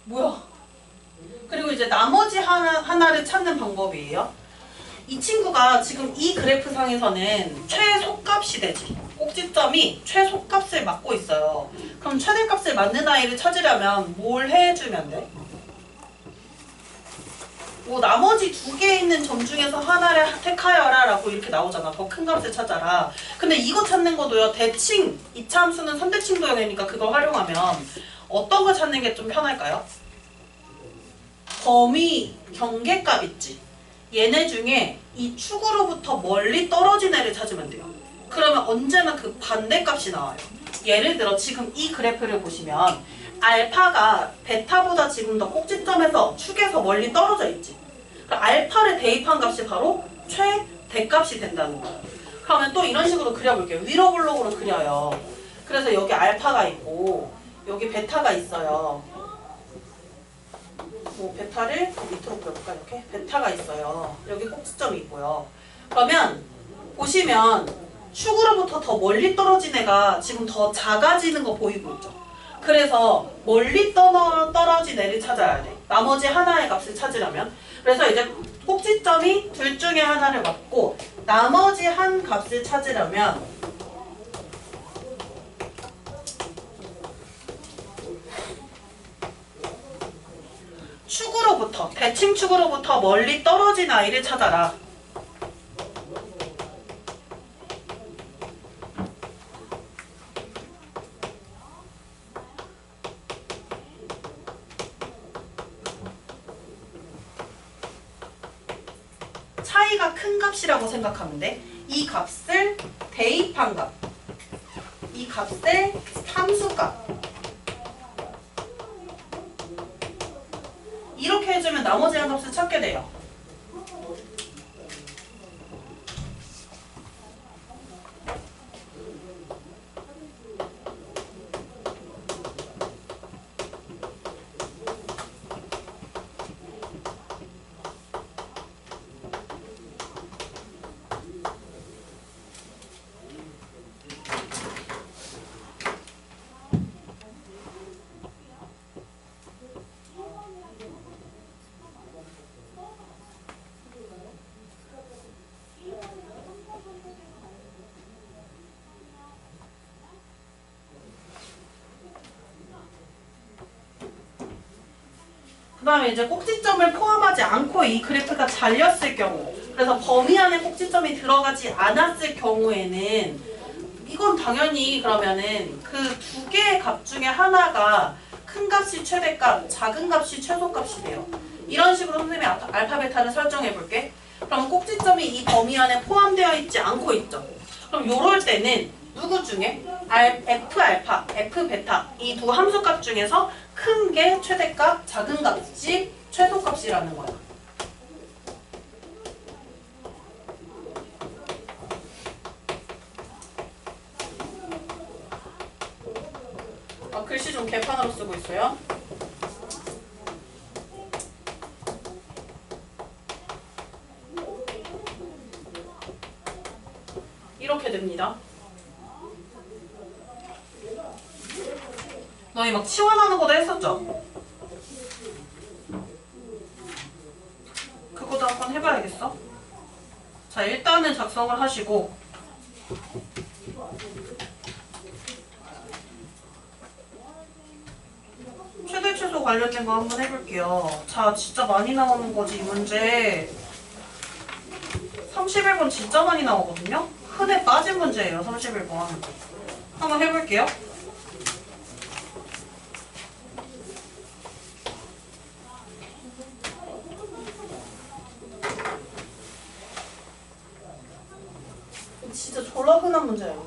뭐야? 그리고 이제 나머지 하나를 찾는 방법이에요. 이 친구가 지금 이 그래프상에서는 최소값이 되지. 꼭지점이 최소값을 맞고 있어요. 그럼 최대값을 맞는 아이를 찾으려면 뭘 해주면 돼? 뭐 나머지 두 개 있는 점 중에서 하나를 택하여라 라고 이렇게 나오잖아. 더 큰 값을 찾아라. 근데 이거 찾는 것도요. 대칭, 이차 함수는 선대칭 도형이니까 그걸 활용하면 어떤 걸 찾는 게 좀 편할까요? 범위 경계값 있지. 얘네 중에 이 축으로부터 멀리 떨어진 애를 찾으면 돼요. 그러면 언제나 그 반대값이 나와요. 예를 들어 지금 이 그래프를 보시면 알파가 베타보다 지금 더 꼭지점에서 축에서 멀리 떨어져 있지. 그럼 알파를 대입한 값이 바로 최대값이 된다는 거예요. 그러면 또 이런 식으로 그려볼게요. 위로 블록으로 그려요. 그래서 여기 알파가 있고 여기 베타가 있어요. 뭐 베타를 밑으로 그려볼까 이렇게? 베타가 있어요. 여기 꼭지점이 있고요. 그러면 보시면 축으로부터 더 멀리 떨어진 애가 지금 더 작아지는 거 보이고 있죠? 그래서 멀리 떨어진 애를 찾아야 돼. 나머지 하나의 값을 찾으려면. 그래서 이제 꼭지점이 둘 중에 하나를 맞고 나머지 한 값을 찾으려면 축으로부터, 대칭 축으로부터 멀리 떨어진 아이를 찾아라. 차이가 큰 값이라고 생각하면 돼. 이 값을 대입한 값, 이 값을 함수값. 이렇게 해주면 나머지 한 값을 찾게 돼요. 그 다음에 이제 꼭지점을 포함하지 않고 이 그래프가 잘렸을 경우, 그래서 범위 안에 꼭지점이 들어가지 않았을 경우에는 이건 당연히 그러면은 그 두 개의 값 중에 하나가 큰 값이 최대값, 작은 값이 최소값이 돼요. 이런 식으로 선생님이 알파, 베타를 설정해 볼게. 그럼 꼭지점이 이 범위 안에 포함되어 있지 않고 있죠. 그럼 요럴 때는 누구 중에? F 알파, F 베타 이 두 함수값 중에서 큰 게 최대값, 작은 값이 최소값이라는 거야. 글씨 좀 개판으로 쓰고 있어요. 이렇게 됩니다. 너희 막 치환하는 것도 했었죠? 그것도 한번 해봐야겠어. 자, 일단은 작성을 하시고 최대 최소 관련된 거 한번 해볼게요. 자, 진짜 많이 나오는 거지, 이 문제. 31번 진짜 많이 나오거든요? 흔해 빠진 문제예요, 31번. 한번 해볼게요. 진짜 졸라 흔한 문제예요.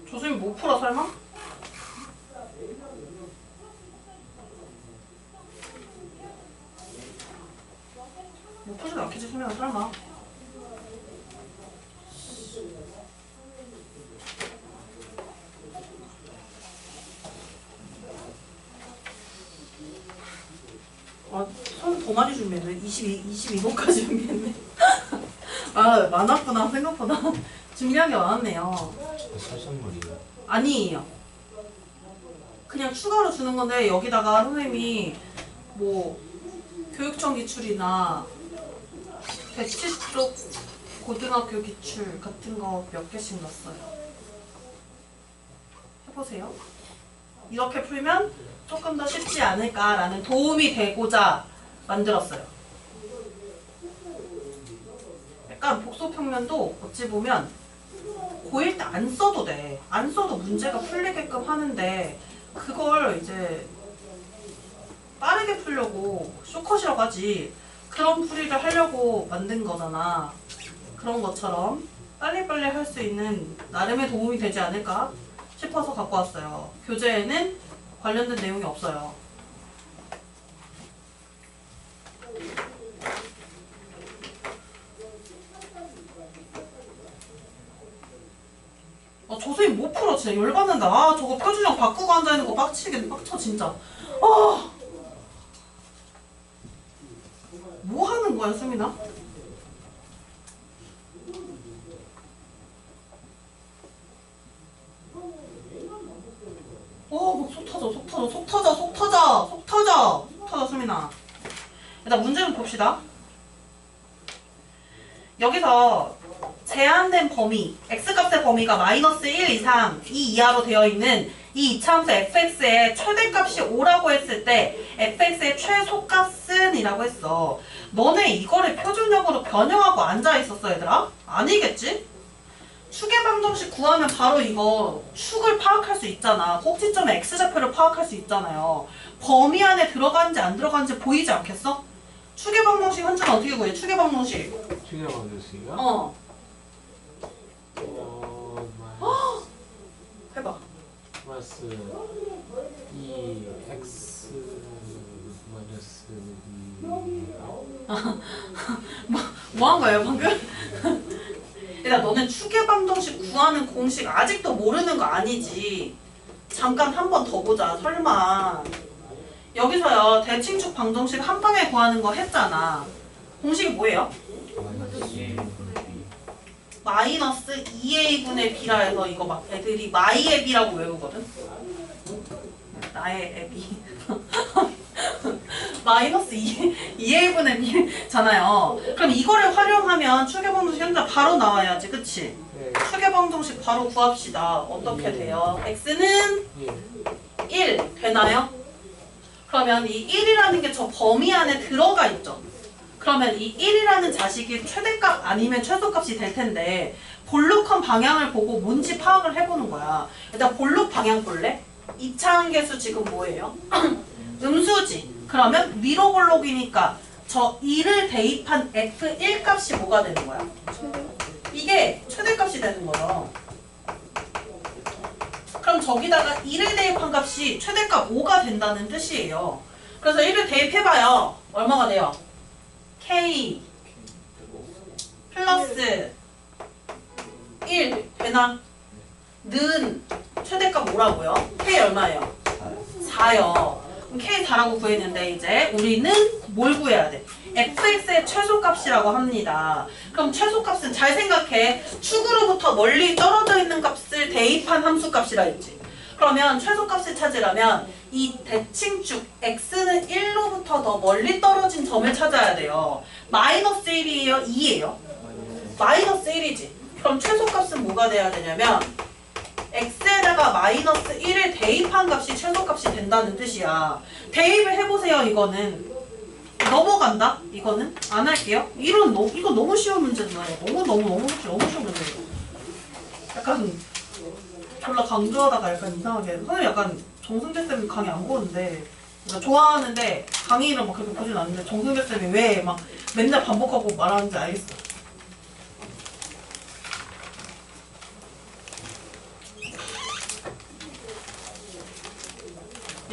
조수님 못 풀어 설마? 못 풀진 않겠지 수민아 설마. 손 더 많이 준비했네. 22번까지 준비했네. 아 많았구나 생각보다. 준비한 게 많았네요.
사선물이요.
아니에요. 그냥 추가로 주는 건데 여기다가 선생님이 뭐 교육청 기출이나 배치 쪽 고등학교 기출 같은 거 몇 개씩 넣었어요. 해보세요. 이렇게 풀면 조금 더 쉽지 않을까라는 도움이 되고자 만들었어요. 약간 복소평면도 어찌 보면 고1 때 안 써도 돼. 안 써도 문제가 풀리게끔 하는데 그걸 이제 빠르게 풀려고 쇼컷이라고 하지. 그런 풀이를 하려고 만든 거잖아. 그런 것처럼 빨리빨리 할 수 있는 나름의 도움이 되지 않을까 싶어서 갖고 왔어요. 교재에는 관련된 내용이 없어요. 조선님 못 풀어 진짜 열받는다. 아 저거 표준형 바꾸고 앉아있는 거 빡치겠네. 빡쳐 진짜. 아 뭐 하는 거야 수민아? 막 속 터져 수민아. 일단 문제 좀 봅시다. 여기서 제한된 범위, x값의 범위가 마이너스 1 이상 이 이하로 되어 있는 이 이차함수 fx의 최대값이 5라고 했을 때 fx의 최소값은 이라고 했어. 너네 이거를 표준형으로 변형하고 앉아있었어 얘들아? 아니겠지? 축의 방정식 구하면 바로 이거 축을 파악할 수 있잖아. 꼭지점의 x좌표를 파악할 수 있잖아요. 범위 안에 들어간지 안 들어간지 보이지 않겠어? 축의 방정식 현재는 어떻게 구해? 축의 방정식.
축의 방정식이요?
해봐.
플러스 2x 마이너스 2
뭐 한 거예요 방금? 일단 너는 축의 방정식 구하는 공식 아직도 모르는 거 아니지? 잠깐 한 번 더 보자. 설마 여기서요 대칭축 방정식 한 방에 구하는 거 했잖아. 공식이 뭐예요? 마이너스 2a분의 b라 해서 이거 막 애들이 마이의 b라고 외우거든? 나의 애비. 마이너스 2a분의 b잖아요. 그럼 이거를 활용하면 축의 방정식 현재 바로 나와야지, 그치?
네.
축의 방정식 바로 구합시다. 어떻게 돼요? x는 1 되나요? 그러면 이 1이라는 게 저 범위 안에 들어가 있죠. 그러면 이 1이라는 자식이 최대값 아니면 최소값이 될 텐데 볼록한 방향을 보고 뭔지 파악을 해보는 거야. 일단 볼록 방향 볼래? 2차 함계수 지금 뭐예요? 음수지. 그러면 위로 볼록이니까 저 2를 대입한 f1 값이 뭐가 되는 거야? 이게 최대값이 되는 거죠. 그럼 저기다가 2를 대입한 값이 최대값 5가 된다는 뜻이에요. 그래서 1을 대입해봐요. 얼마가 돼요? k 플러스 1 되나? 는 최대값 뭐라고요? k 얼마예요? 4요. 그럼 K 4라고 구했는데 이제 우리는 뭘 구해야 돼? fx의 최소값이라고 합니다. 그럼 최소값은 잘 생각해. 축으로부터 멀리 떨어져 있는 값을 대입한 함수값이라 했지. 그러면 최소값을 찾으려면 이 대칭축 x는 1로부터 더 멀리 떨어진 점을 찾아야 돼요. 마이너스 1이에요? 2예요? 마이너스 1이지. 그럼 최소값은 뭐가 돼야 되냐면 x에다가 마이너스 1을 대입한 값이 최소값이 된다는 뜻이야. 대입을 해보세요. 이거는 넘어간다? 이거는 안 할게요. 이거 너무 쉬운 문제잖아요. 너무 쉬운 문제예요. 약간 졸라 강조하다가 약간 이상하게 선생님 약간 정승재 쌤 강의 안 보는데 그러니까 좋아하는데 강의를 막 그렇게 보진 않는데 정승재 쌤이 왜 막 맨날 반복하고 말하는지 알겠어.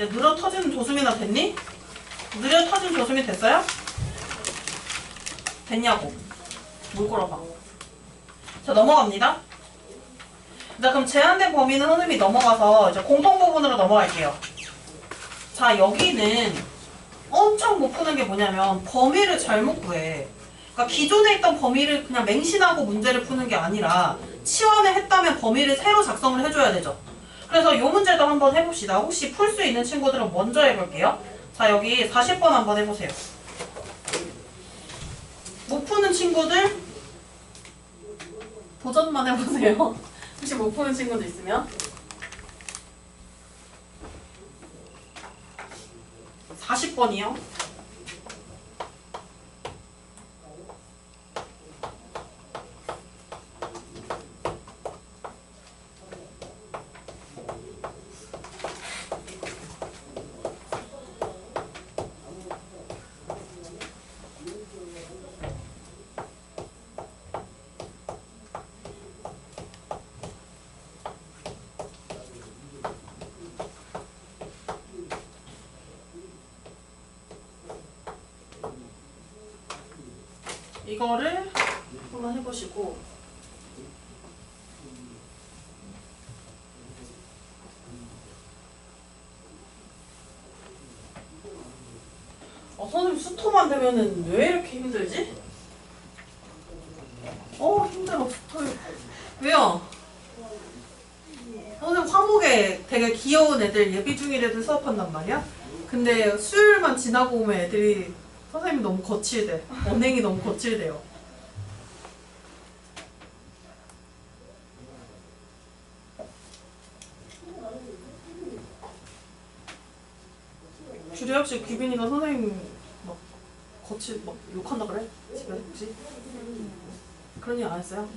야, 느려 터지는 조수미나 됐니? 느려 터진 조수미 됐어요? 됐냐고. 물 꼬라봐. 자, 넘어갑니다. 자, 그럼 제한된 범위는 선생님이 넘어가서 이제 공통 부분으로 넘어갈게요. 자, 여기는 엄청 못 푸는 게 뭐냐면 범위를 잘못 구해. 그러니까 기존에 있던 범위를 그냥 맹신하고 문제를 푸는 게 아니라 치환을 했다면 범위를 새로 작성을 해줘야 되죠. 그래서 이 문제도 한번 해봅시다. 혹시 풀 수 있는 친구들은 먼저 해볼게요. 자, 여기 40번 한번 해보세요. 못 푸는 친구들 도전만 해보세요. 혹시 못 푸는 친구도 있으면 40번이요. 이거를 한번 해보시고 선생님 수토만 되면은 왜 이렇게 힘들지? 힘들어. 수토 왜요? 선생님 화목에 되게 귀여운 애들 예비 중일 애들 수업한단 말이야? 근데 수요일만 지나고 오면 애들이 선생님이 너무 거칠대. 언행이 너무 거칠대요. 주례 혹시 규빈이가 선생님 막 막 욕한다 그래? 집에 혹시? 그런 얘기 안 했어요?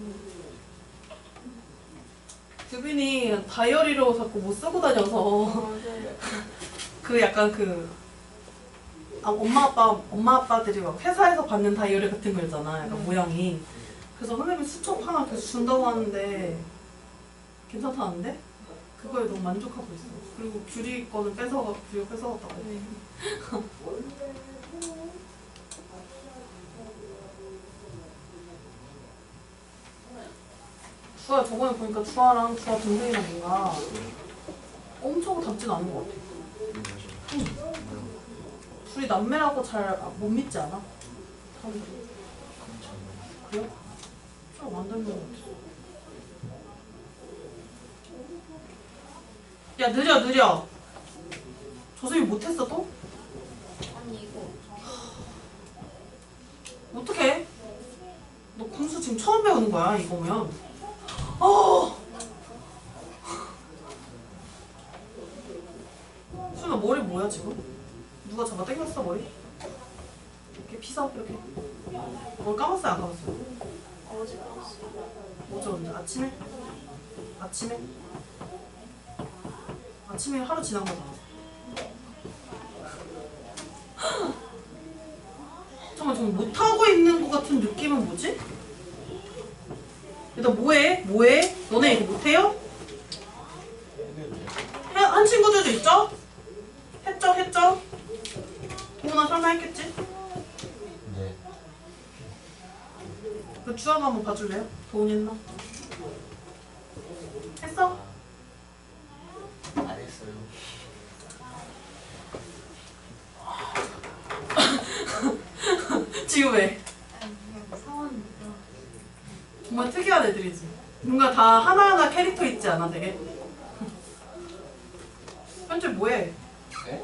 규빈이 다이어리로 자꾸 못 쓰고 다녀서 그 약간 엄마 아빠들이 막 회사에서 받는 다이어리 같은 거 있잖아. 약간 모양이. 그래서 선생님이 수첩 하나 계속 준다고 하는데 괜찮다는데? 그거에 너무 만족하고 있어. 그리고 규리 거는 뺏어갔다고. 주아 저번에 보니까 주아랑 주아 동생이랑 뭔가 엄청 닮진 않은 것 같아. 응. 둘이 남매라고 잘 못 믿지 않아? 그래요? 주아 완전 닮은 것 같아. 야 느려. 조수이 못했어 또?
아니 이거
어떡해? 너 군수 지금 처음 배우는 거야 이거면. 수나 머리 뭐야 지금? 누가 잡아 당겼어 머리? 이렇게 피서 이렇게. 머리 감았어요 안 감았어요?
어제 봤어.
어제 언제? 아침에? 아침에 하루 지난 거잖아. 잠깐만 저거 못하고 있는 것 같은 느낌은 뭐지? 얘들 뭐해? 너네 이거 못해요? 한 친구들도 있죠? 했죠? 도훈아 설마 했겠지?
네.
그 주아가 한번 봐줄래요? 도훈이 했나? 했어?
안 했어요.
지우해.
그냥 사원이니까.
정말 특이한 애들이지. 뭔가 다 하나하나 캐릭터 있지 않아 되게? 현주 뭐해?
네?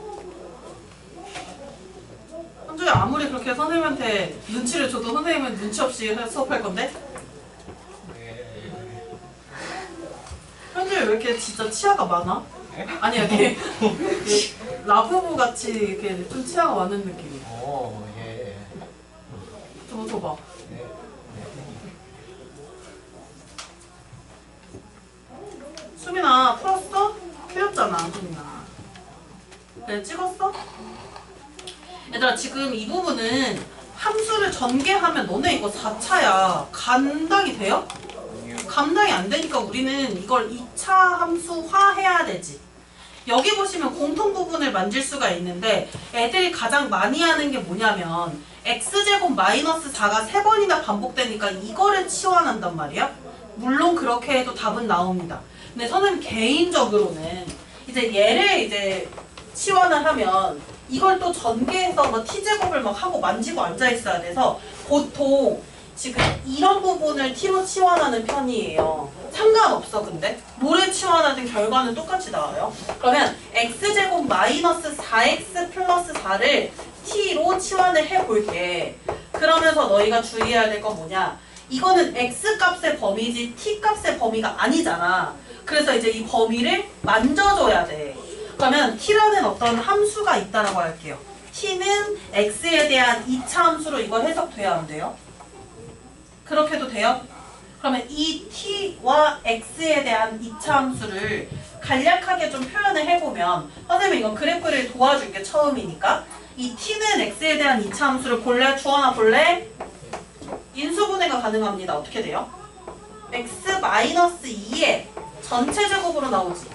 현주야 아무리 그렇게 선생님한테 눈치를 줘도 선생님은 눈치 없이 수업할 건데?
네.
현주 왜 이렇게 진짜 치아가 많아?
네?
아니야 걔 라부부 같이 이렇게 좀 치아가 많은 느낌이야.
예.
저거 줘봐.
네.
수민아 풀었어? 틀렸잖아 수민아. 네 찍었어? 얘들아 지금 이 부분은 함수를 전개하면 너네 이거 4차야. 감당이 돼요? 감당이 안 되니까 우리는 이걸 2차 함수화 해야 되지. 여기 보시면 공통 부분을 만질 수가 있는데 애들이 가장 많이 하는 게 뭐냐면 x제곱 마이너스 4가 3번이나 반복되니까 이거를 치환한단 말이야. 물론 그렇게 해도 답은 나옵니다. 근데 저는 개인적으로는 이제 얘를 이제 치환을 하면 이걸 또 전개해서 뭐 t제곱을 막 하고 만지고 앉아 있어야 돼서 보통 지금 이런 부분을 t로 치환하는 편이에요. 상관없어 근데 뭐를 치환하든 결과는 똑같이 나와요. 그러면 x제곱 마이너스 4x 플러스 4를 t로 치환을 해볼게. 그러면서 너희가 주의해야 될 건 뭐냐, 이거는 x값의 범위지 t값의 범위가 아니잖아. 그래서 이제 이 범위를 만져줘야 돼. 그러면 t라는 어떤 함수가 있다라고 할게요. t는 x에 대한 2차 함수로 이거 해석돼야 안 돼요? 그렇게 해도 돼요? 그러면 이 t와 x에 대한 2차 함수를 간략하게 좀 표현을 해보면, 선생님이 이거 그래프를 도와줄게 처음이니까. 이 t는 x에 대한 2차 함수를 볼래? 주원아 볼래? 인수분해가 가능합니다. 어떻게 돼요? x-2의 전체 제곱으로 나오지.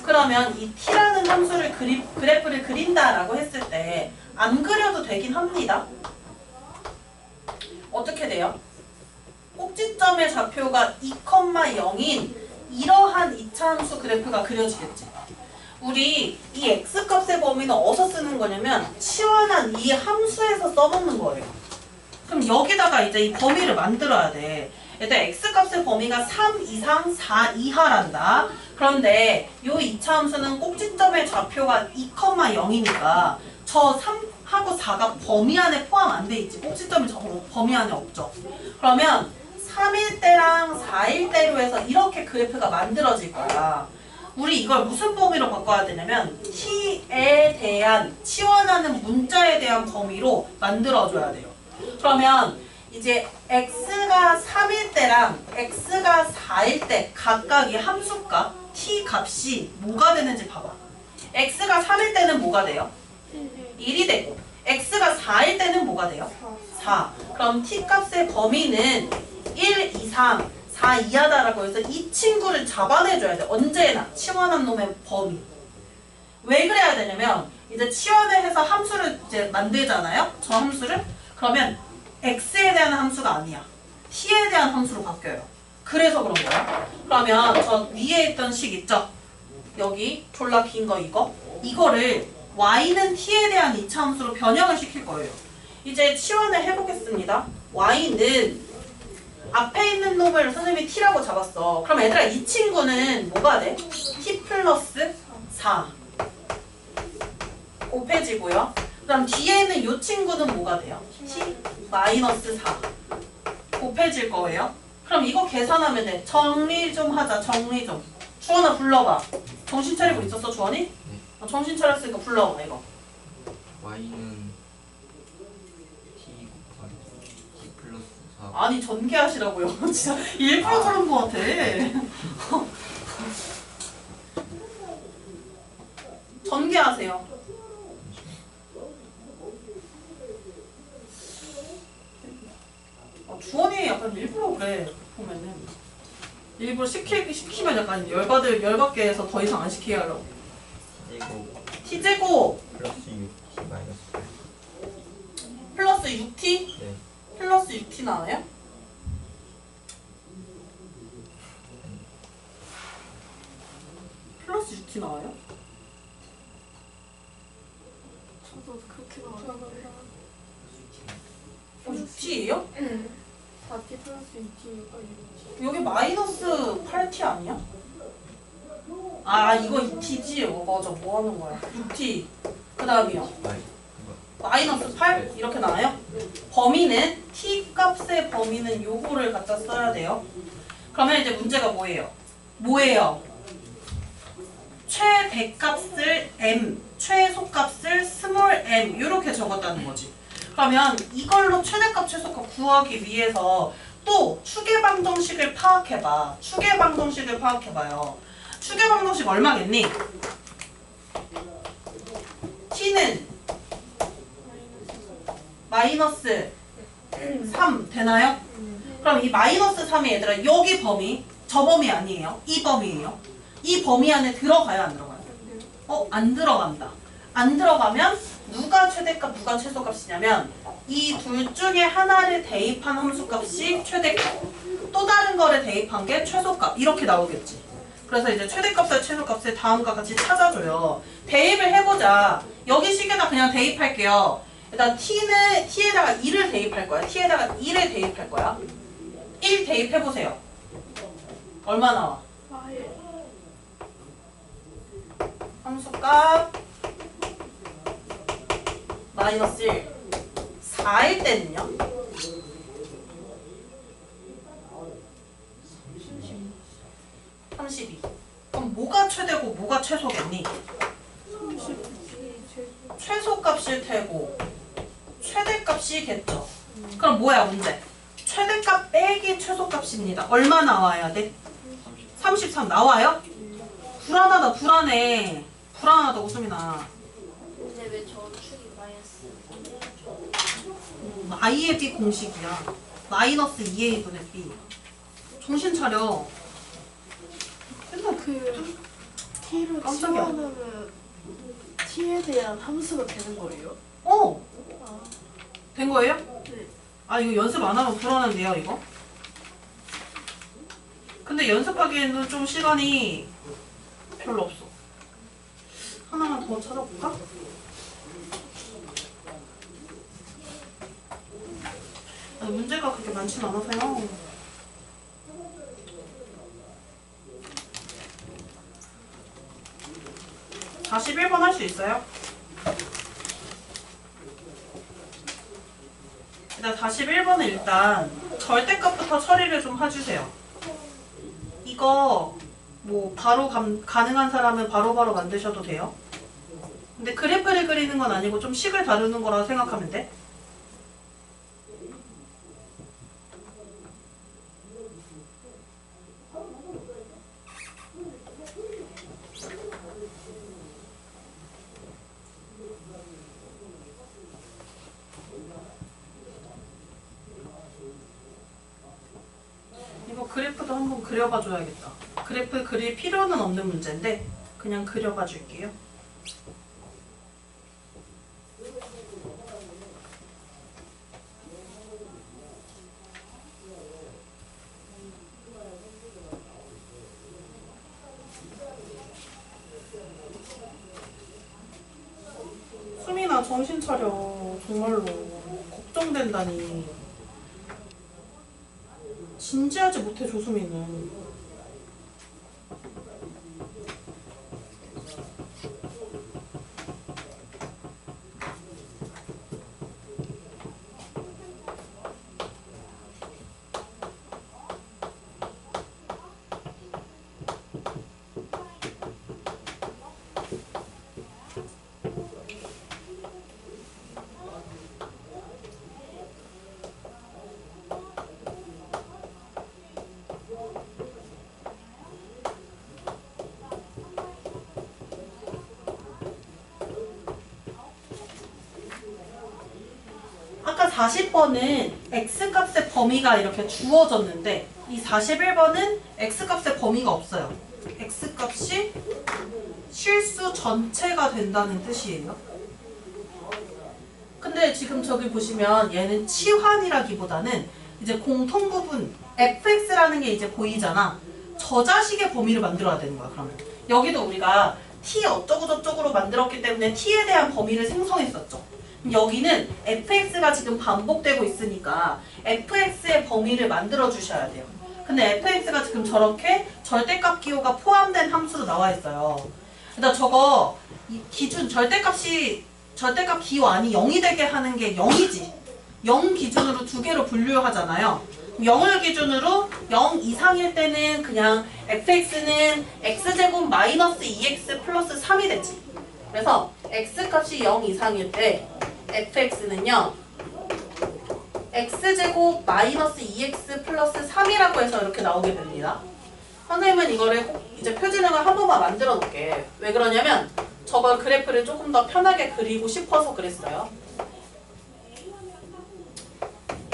그러면 이 t라는 함수를 그래프를 그린다라고 했을 때 안 그려도 되긴 합니다. 어떻게 돼요? 꼭지점의 좌표가 2,0인 이러한 2차 함수 그래프가 그려지겠지. 우리 이 x값의 범위는 어디서 쓰는 거냐면 치환한 이 함수에서 써놓는 거예요. 그럼 여기다가 이제 이 범위를 만들어야 돼. 일단 x값의 범위가 3 이상 4 이하란다. 그런데 이 2차 함수는 꼭지점의 좌표가 2,0이니까 저 3하고 4가 범위 안에 포함 안 돼 있지. 꼭지점이 저 범위 안에 없죠. 그러면 3일 때랑 4일 때로 해서 이렇게 그래프가 만들어질 거야. 우리 이걸 무슨 범위로 바꿔야 되냐면 t에 대한 치환하는 문자에 대한 범위로 만들어줘야 돼요. 그러면 이제 x가 3일 때랑 x가 4일 때 각각 이 함수값 t 값이 뭐가 되는지 봐봐. x가 3일 때는 뭐가 돼요? 1이 되고 x가 4일 때는 뭐가 돼요? 4. 그럼 t 값의 범위는 1 이상 4 이하다라고 해서 이 친구를 잡아내줘야 돼. 언제나 치환한 놈의 범위. 왜 그래야 되냐면 이제 치환을 해서 함수를 이제 만들잖아요. 저 함수를. 그러면 x에 대한 함수가 아니야. t에 대한 함수로 바뀌어요. 그래서 그런 거야. 그러면 저 위에 있던 식 있죠? 여기 졸라 긴 거 이거? 이거를 y는 t에 대한 2차 함수로 변형을 시킬 거예요. 이제 치환을 해보겠습니다. y는 앞에 있는 놈을 선생님이 t라고 잡았어. 그럼 얘들아 이 친구는 뭐가 돼? t 플러스 4 곱해지고요. 그 다음 뒤에 있는 이 친구는 뭐가 돼요? t 마이너스 4 곱해질 거예요. 그럼 이거 계산하면 돼. 정리 좀 하자. 정리 좀. 주원아 불러봐. 정신 차리고 있었어 주원이?
네.
정신 차렸으니까 불러봐 이거.
y는 t 곱하기 t 플러스 4.
아니 전개하시라고요. 진짜 일부러 그런 거 같아. 전개하세요. 주원이 약간 일부러 그래. 보면은 일부러 시키면 약간 열받게 해서 더 이상 안 시키게 하려고.
제곱
t제곱
플러스 6t 마이너스 8.
플러스 6t
네.
플러스 6t 나와요? 플러스 6t 나와요?
저도 그렇게 나와요.
6t t예요?
응. 4t 플러스 2t가 6t.
여기 마이너스 8t 아니야? 아 이거 2t지? 맞아 뭐 하는 거야 6t 그 다음이요 마이너스 8? 이렇게 나와요? 범위는 t 값의 범위는 요거를 갖다 써야 돼요. 그러면 이제 문제가 뭐예요? 최대값을 m, 최소값을 스몰 m 이렇게 적었다는 거지. 그러면 이걸로 최대값, 최소값 구하기 위해서 또 추계방정식을 파악해봐. 추계방정식을 파악해봐요. 추계방정식 얼마겠니? t는 마이너스 3 되나요? 그럼 이 마이너스 3이 얘들아 여기 범위 저 범위 아니에요. 이 범위예요. 이 범위 안에 들어가요 안 들어가요? 안 들어간다. 안 들어가면 누가 최대값 누가 최소값이냐면 이 둘 중에 하나를 대입한 함수값이 최대값 또 다른 거를 대입한 게 최소값 이렇게 나오겠지. 그래서 이제 최대값과 최소값을 다음과 같이 찾아줘요. 대입을 해보자. 여기 식에다 그냥 대입할게요. 일단 t에다가 2를 대입할 거야. t에다가 2를 대입할 거야. 1 대입해보세요. 얼마 나와? 함수값 마이너스 1 4일 때는요? 32 그럼 뭐가 최대고 뭐가 최소겠니?
32 최소.
최소값일 테고 최대값이겠죠. 그럼 뭐야 문제? 최대값 빼기 최소값입니다. 얼마 나와야 돼? 33 나와요? 불안하다 불안해. 불안하다 웃음이나.
근데 왜 저축이 마이너스?
i의 b 공식이야. 마이너스 2a 분의 b. 정신 차려. 맨날
그 t를
깜짝이야.
치워놓으면 t에 대한 함수가 되는 거예요? 아,
된 거예요?
네.
아 이거 연습 안 하면 불안한데요 이거? 근데 연습하기에는 좀 시간이 별로 없어. 하나만 더 찾아볼까? 문제가 그렇게 많진 않아서요. 다시 1번 할 수 있어요? 일단 41번은 일단 절대값부터 처리를 좀 해주세요. 이거 뭐 바로 가능한 사람은 바로바로 만드셔도 돼요. 근데 그래프를 그리는 건 아니고 좀 식을 다루는 거라 생각하면 돼. 이거 그래프도 한번 그려봐 줘야겠다. 그래프 그릴 필요는 없는 문제인데 그냥 그려봐 줄게요. 수민아 정신 차려. 정말로 걱정된다니. 진지하지 못해 조수민은. 아까 40번은 x값의 범위가 이렇게 주어졌는데 이 41번은 x값의 범위가 없어요. x값이 실수 전체가 된다는 뜻이에요. 근데 지금 저기 보시면 얘는 치환이라기보다는 이제 공통부분 fx라는 게 이제 보이잖아. 저 자식의 범위를 만들어야 되는 거야. 그러면 여기도 우리가 t 어쩌고저쩌고로 만들었기 때문에 t에 대한 범위를 생성했었죠. 여기는 fx가 지금 반복되고 있으니까 fx의 범위를 만들어 주셔야 돼요. 근데 fx가 지금 저렇게 절대값 기호가 포함된 함수로 나와 있어요. 일단 저거 기준 절대값 기호 아니 0이 되게 하는 게 0이지. 0 기준으로 두 개로 분류하잖아요. 0을 기준으로 0 이상일 때는 그냥 fx는 x제곱 마이너스 2x 플러스 3이 되지. 그래서 x값이 0 이상일 때 fx는요 x제곱 마이너스 2x 플러스 3이라고 해서 이렇게 나오게 됩니다. 선생님은 이거를 꼭 이제 표준형을 한 번만 만들어 놓을게. 왜 그러냐면 저걸 그래프를 조금 더 편하게 그리고 싶어서 그랬어요.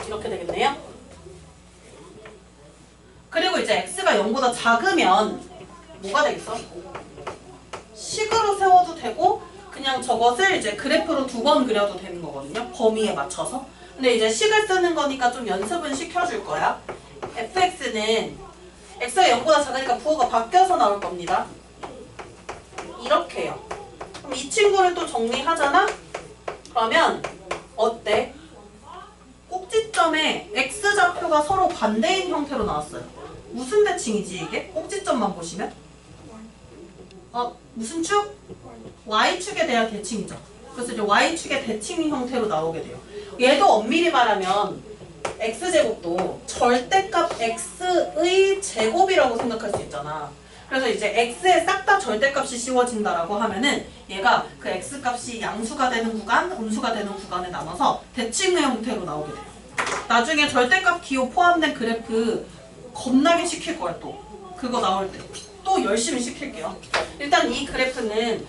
이렇게 되겠네요. 그리고 이제 x가 0보다 작으면 뭐가 되겠어? 식으로 세워도 되고 그냥 저것을 이제 그래프로 두 번 그려도 되는 거거든요. 범위에 맞춰서. 근데 이제 식을 쓰는 거니까 좀 연습은 시켜줄 거야. fx는 x가 0보다 작으니까 부호가 바뀌어서 나올 겁니다. 이렇게요. 그럼 이 친구를 또 정리하잖아? 그러면 어때? 꼭지점에 x좌표가 서로 반대인 형태로 나왔어요. 무슨 대칭이지 이게? 꼭지점만 보시면? 무슨 축? y축에 대한 대칭이죠. 그래서 이제 y축의 대칭 형태로 나오게 돼요. 얘도 엄밀히 말하면 x제곱도 절대값 x의 제곱이라고 생각할 수 있잖아. 그래서 이제 x에 싹 다 절대값이 씌워진다라고 하면은 얘가 그 x값이 양수가 되는 구간, 음수가 되는 구간에 나눠서 대칭의 형태로 나오게 돼요. 나중에 절대값 기호 포함된 그래프 겁나게 시킬 거야 또. 그거 나올 때. 또 열심히 시킬게요. 일단 이 그래프는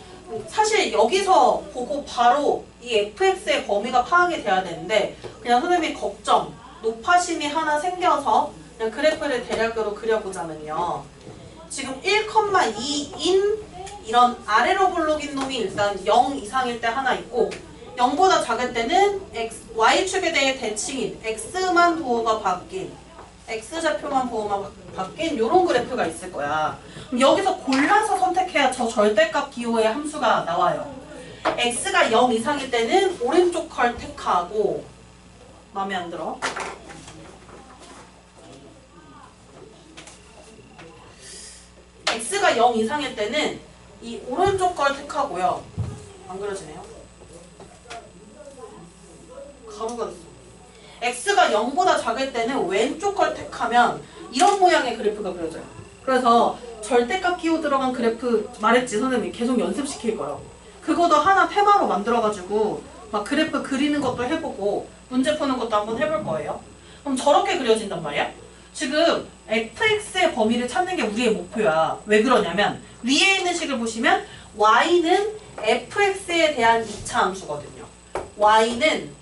사실 여기서 보고 바로 이 fx의 범위가 파악이 돼야 되는데 그냥 선생님이 걱정, 노파심이 하나 생겨서 그냥 그래프를 대략으로 그려보자면요. 지금 1,2인 이런 아래로 블록인 놈이 일단 0 이상일 때 하나 있고 0보다 작을 때는 y축에 대해 대칭인 x만 부호가 바뀐 x좌표만 부호만 바뀐 이런 그래프가 있을 거야. 그럼 여기서 골라서 선택해야 저 절대값 기호의 함수가 나와요. x가 0 이상일 때는 오른쪽 컬 택하고 마음에 안 들어. x가 0 이상일 때는 이 오른쪽 걸 택하고요. 안 그려지네요. 가루가 됐어. x가 0보다 작을 때는 왼쪽 걸 택하면 이런 모양의 그래프가 그려져요. 그래서 절대값 기호 들어간 그래프 말했지 선생님이 계속 연습시킬 거예요. 그거도 하나 테마로 만들어가지고 막 그래프 그리는 것도 해보고 문제 푸는 것도 한번 해볼 거예요. 그럼 저렇게 그려진단 말이야. 지금 fx의 범위를 찾는 게 우리의 목표야. 왜 그러냐면 위에 있는 식을 보시면 y는 fx에 대한 2차 함수거든요. y는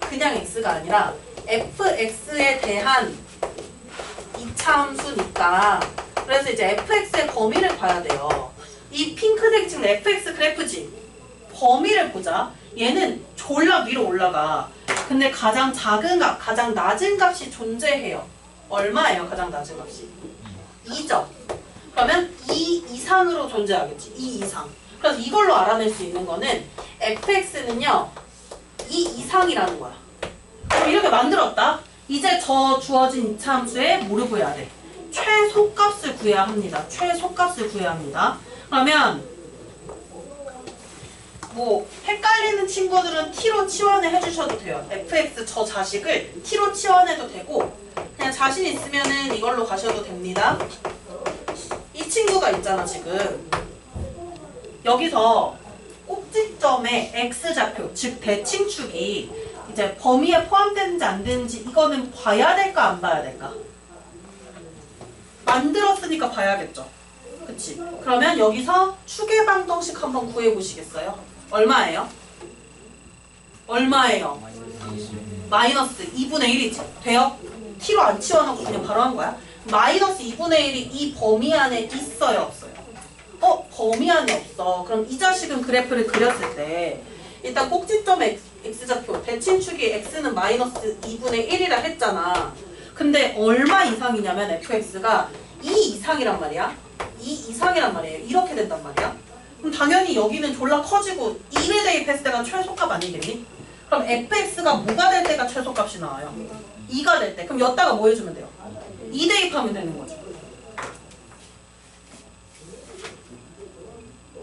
그냥 x가 아니라 fx에 대한 2차 함수니까 그래서 이제 fx의 범위를 봐야 돼요. 이 핑크색이 지금 fx 그래프지? 범위를 보자. 얘는 졸라 위로 올라가. 근데 가장 작은 값, 가장 낮은 값이 존재해요. 얼마예요? 가장 낮은 값이? 2죠. 그러면 2 이상으로 존재하겠지. 2 이상. 그래서 이걸로 알아낼 수 있는 거는 fx는요. 2 이상이라는 거야. 그럼 이렇게 만들었다. 이제 저 주어진 2차 함수에 뭐를 구해야 돼? 최소값을 구해야 합니다. 최소값을 구해야 합니다. 그러면 뭐 헷갈리는 친구들은 t로 치환을 해주셔도 돼요. fx 저 자식을 t로 치환해도 되고 그냥 자신 있으면은 이걸로 가셔도 됩니다. 이 친구가 있잖아 지금. 여기서 꼭지점의 x좌표, 즉 대칭축이 이제 범위에 포함되는지 안 되는지 이거는 봐야 될까 안 봐야 될까? 만들었으니까 봐야겠죠. 그치? 그러면 여기서 추계방정식 한번 구해보시겠어요? 얼마예요? 얼마예요? 마이너스 2분의 1이지. 돼요? t로 안 치워놓고 그냥 바로 한 거야. 마이너스 2분의 1이 이 범위 안에 있어요? 없어요? 범위 안에 없어. 그럼 이 자식은 그래프를 그렸을 때 일단 꼭지점 x좌표 대칭축이 x는 마이너스 2분의 1이라 했잖아. 근데 얼마 이상이냐면 fx가 2 이상이란 말이야. 2 이상이란 말이에요. 이렇게 된단 말이야. 그럼 당연히 여기는 졸라 커지고 1에 대입했을 때가 최소값 아니겠니? 그럼 fx가 뭐가 될 때가 최소값이 나와요? 2가 될 때. 그럼 여기다가 뭐 해주면 돼요? 2 대입하면 되는 거죠.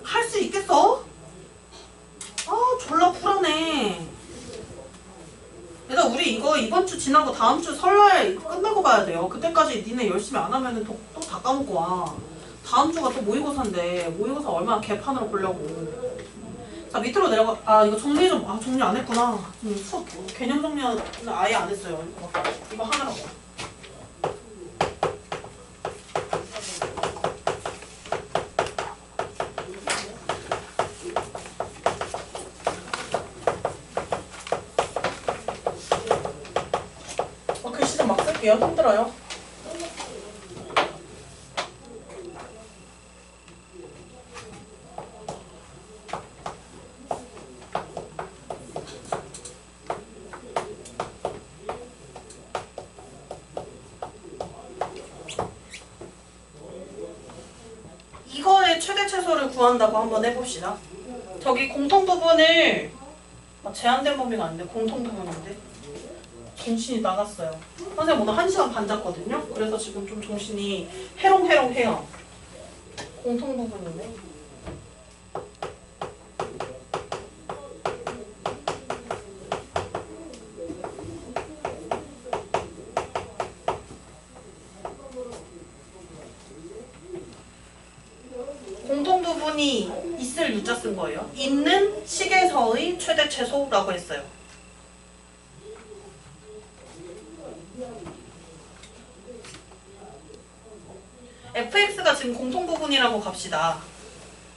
할 수 있겠어? 아 졸라 불안해. 얘들아 우리 이거 이번 주 지나고 다음 주 설날 끝내고 봐야 돼요. 그때까지 니네 열심히 안 하면 또 다 까먹고 와. 다음 주가 또 모의고사인데 모의고사 얼마나 개판으로 보려고. 자 밑으로 내려가. 아 이거 정리 좀. 아 정리 안 했구나. 수업 개념 정리는 아예 안 했어요. 이거 하느라고. 글씨 좀 막 쓸게요. 힘들어요. 이거의 최대 최소를 구한다고 한번 해봅시다. 저기 공통 부분을 제한된 범위가 아닌데 공통 부분인데 정신이 나갔어요. 선생님 오늘 1시간 반 잤거든요. 그래서 지금 좀 정신이 해롱해롱해요. 공통 부분인데. 공통 부분이 있을 유자 쓴 거예요. 있는 식에서의 최대 최소라고 했어요. fx가 지금 공통 부분이라고 갑시다.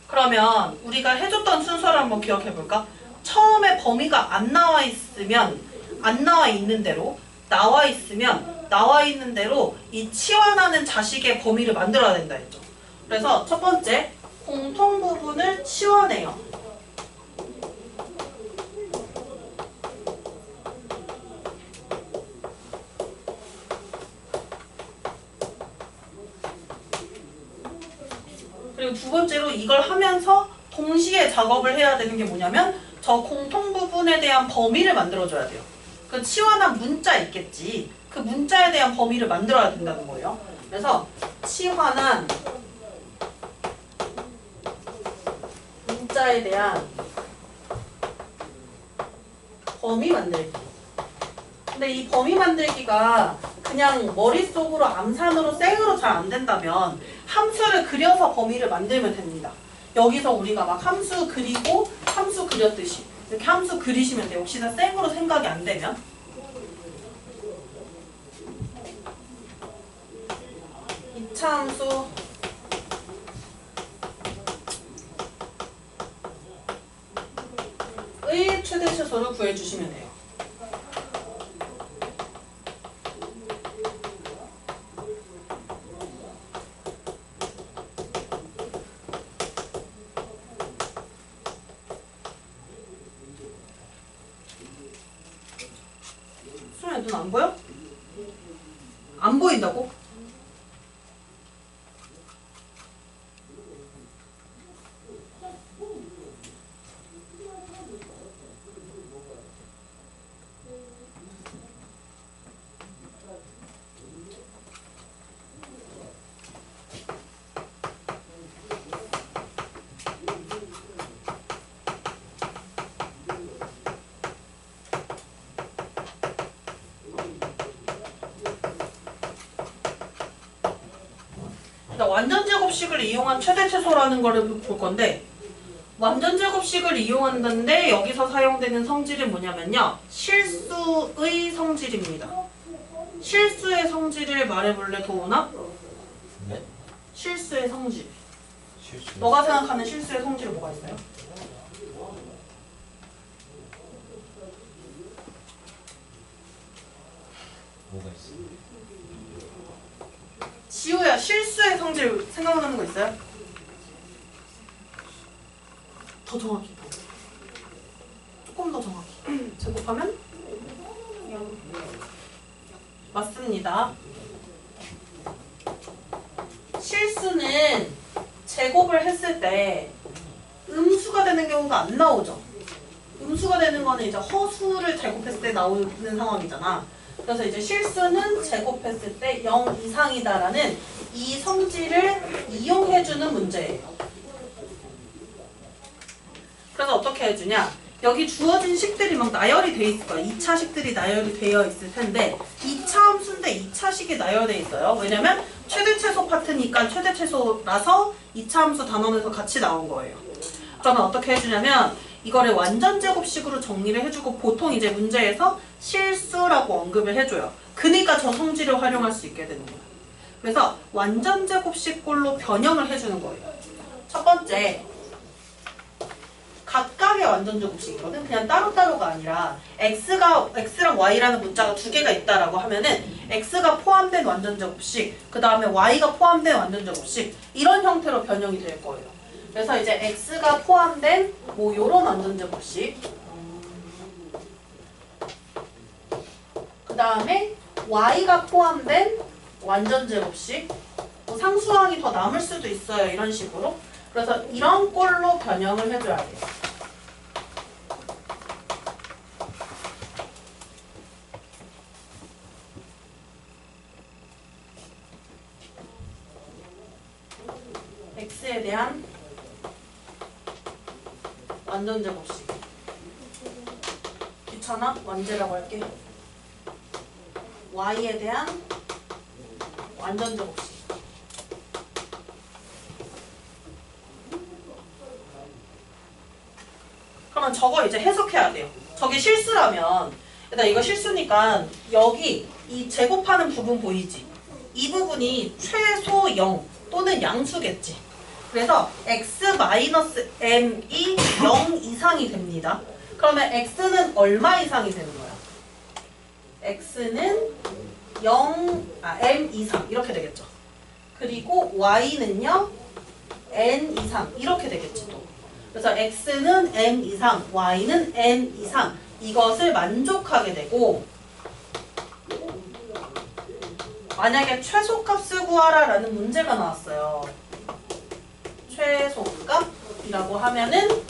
그러면 우리가 해줬던 순서를 한번 기억해볼까? 처음에 범위가 안 나와 있으면 안 나와 있는 대로, 나와 있으면 나와 있는 대로 이 치환하는 자식의 범위를 만들어야 된다 했죠. 그래서 첫 번째, 공통 부분을 치환해요. 그리고 두 번째로 이걸 하면서 동시에 작업을 해야 되는 게 뭐냐면 저 공통 부분에 대한 범위를 만들어줘야 돼요. 그 치환한 문자 있겠지. 그 문자에 대한 범위를 만들어야 된다는 거예요. 그래서 치환한 문자에 대한 범위 만들기. 근데 이 범위 만들기가 그냥 머릿속으로 암산으로 생으로 잘 안 된다면 함수를 그려서 범위를 만들면 됩니다. 여기서 우리가 막 함수 그리고 함수 그렸듯이 이렇게 함수 그리시면 돼요. 혹시나 생으로 생각이 안 되면. 이차함수 의 최대 최소를 구해주시면 돼요. 수연아 눈 안 보여? 안 보인다고? 완전 제곱식을 이용한 최대 최소라는 거를 볼 건데 완전 제곱식을 이용한다는데 여기서 사용되는 성질은 뭐냐면요. 실수의 성질입니다. 실수의 성질을 말해볼래 도훈아?
네?
실수의 성질.
실수.
너가 생각하는 실수의 성질은 뭐가 있어요?
뭐가 있어?
지우야 실수의 성질 생각나는 거 있어요? 더 정확히 조금 더 정확히 제곱하면? 맞습니다. 실수는 제곱을 했을 때 음수가 되는 경우가 안 나오죠. 음수가 되는 거는 이제 허수를 제곱했을 때 나오는 상황이잖아. 그래서 이제 실수는 제곱했을 때 0 이상이다라는 이 성질을 이용해주는 문제예요. 그래서 어떻게 해주냐? 여기 주어진 식들이 막 나열이 돼 있을 거야. 2차 식들이 나열이 되어 있을 텐데 2차 함수인데 2차 식이 나열돼 있어요. 왜냐면 최대 최소 파트니까 최대 최소라서 2차 함수 단원에서 같이 나온 거예요. 그러면 어떻게 해주냐면 이거를 완전 제곱식으로 정리를 해주고 보통 이제 문제에서 실수라고 언급을 해줘요. 그러니까 저 성질을 활용할 수 있게 되는 거예요. 그래서 완전 제곱식 꼴로 변형을 해주는 거예요. 첫 번째, 각각의 완전 제곱식이거든. 그냥 따로따로가 아니라 x랑 y라는 문자가 두 개가 있다라고 하면은 x가 포함된 완전 제곱식, 그 다음에 y가 포함된 완전 제곱식 이런 형태로 변형이 될 거예요. 그래서 이제 x가 포함된 뭐 요런 완전 제곱식, 그 다음에 y가 포함된 완전 제곱식, 뭐 상수항이 더 남을 수도 있어요. 이런 식으로. 그래서 이런 꼴로 변형을 해줘야 돼요. x에 대한 완전 제곱식. 귀찮아? 완제라고 할게. y에 대한 완전 제곱식. 그러면 저거 이제 해석해야 돼요. 저게 실수라면, 일단 이거 실수니까 여기 이 제곱하는 부분 보이지? 이 부분이 최소 0 또는 양수겠지. 그래서 x-m이 0 이상이 됩니다. 그러면 x는 얼마 이상이 되는 거야? x는 m 이상 이렇게 되겠죠. 그리고 y는요 n 이상 이렇게 되겠지 또. 그래서 x는 m 이상, y는 n 이상 이것을 만족하게 되고, 만약에 최소값을 구하라라는 문제가 나왔어요. 최소값이라고 하면은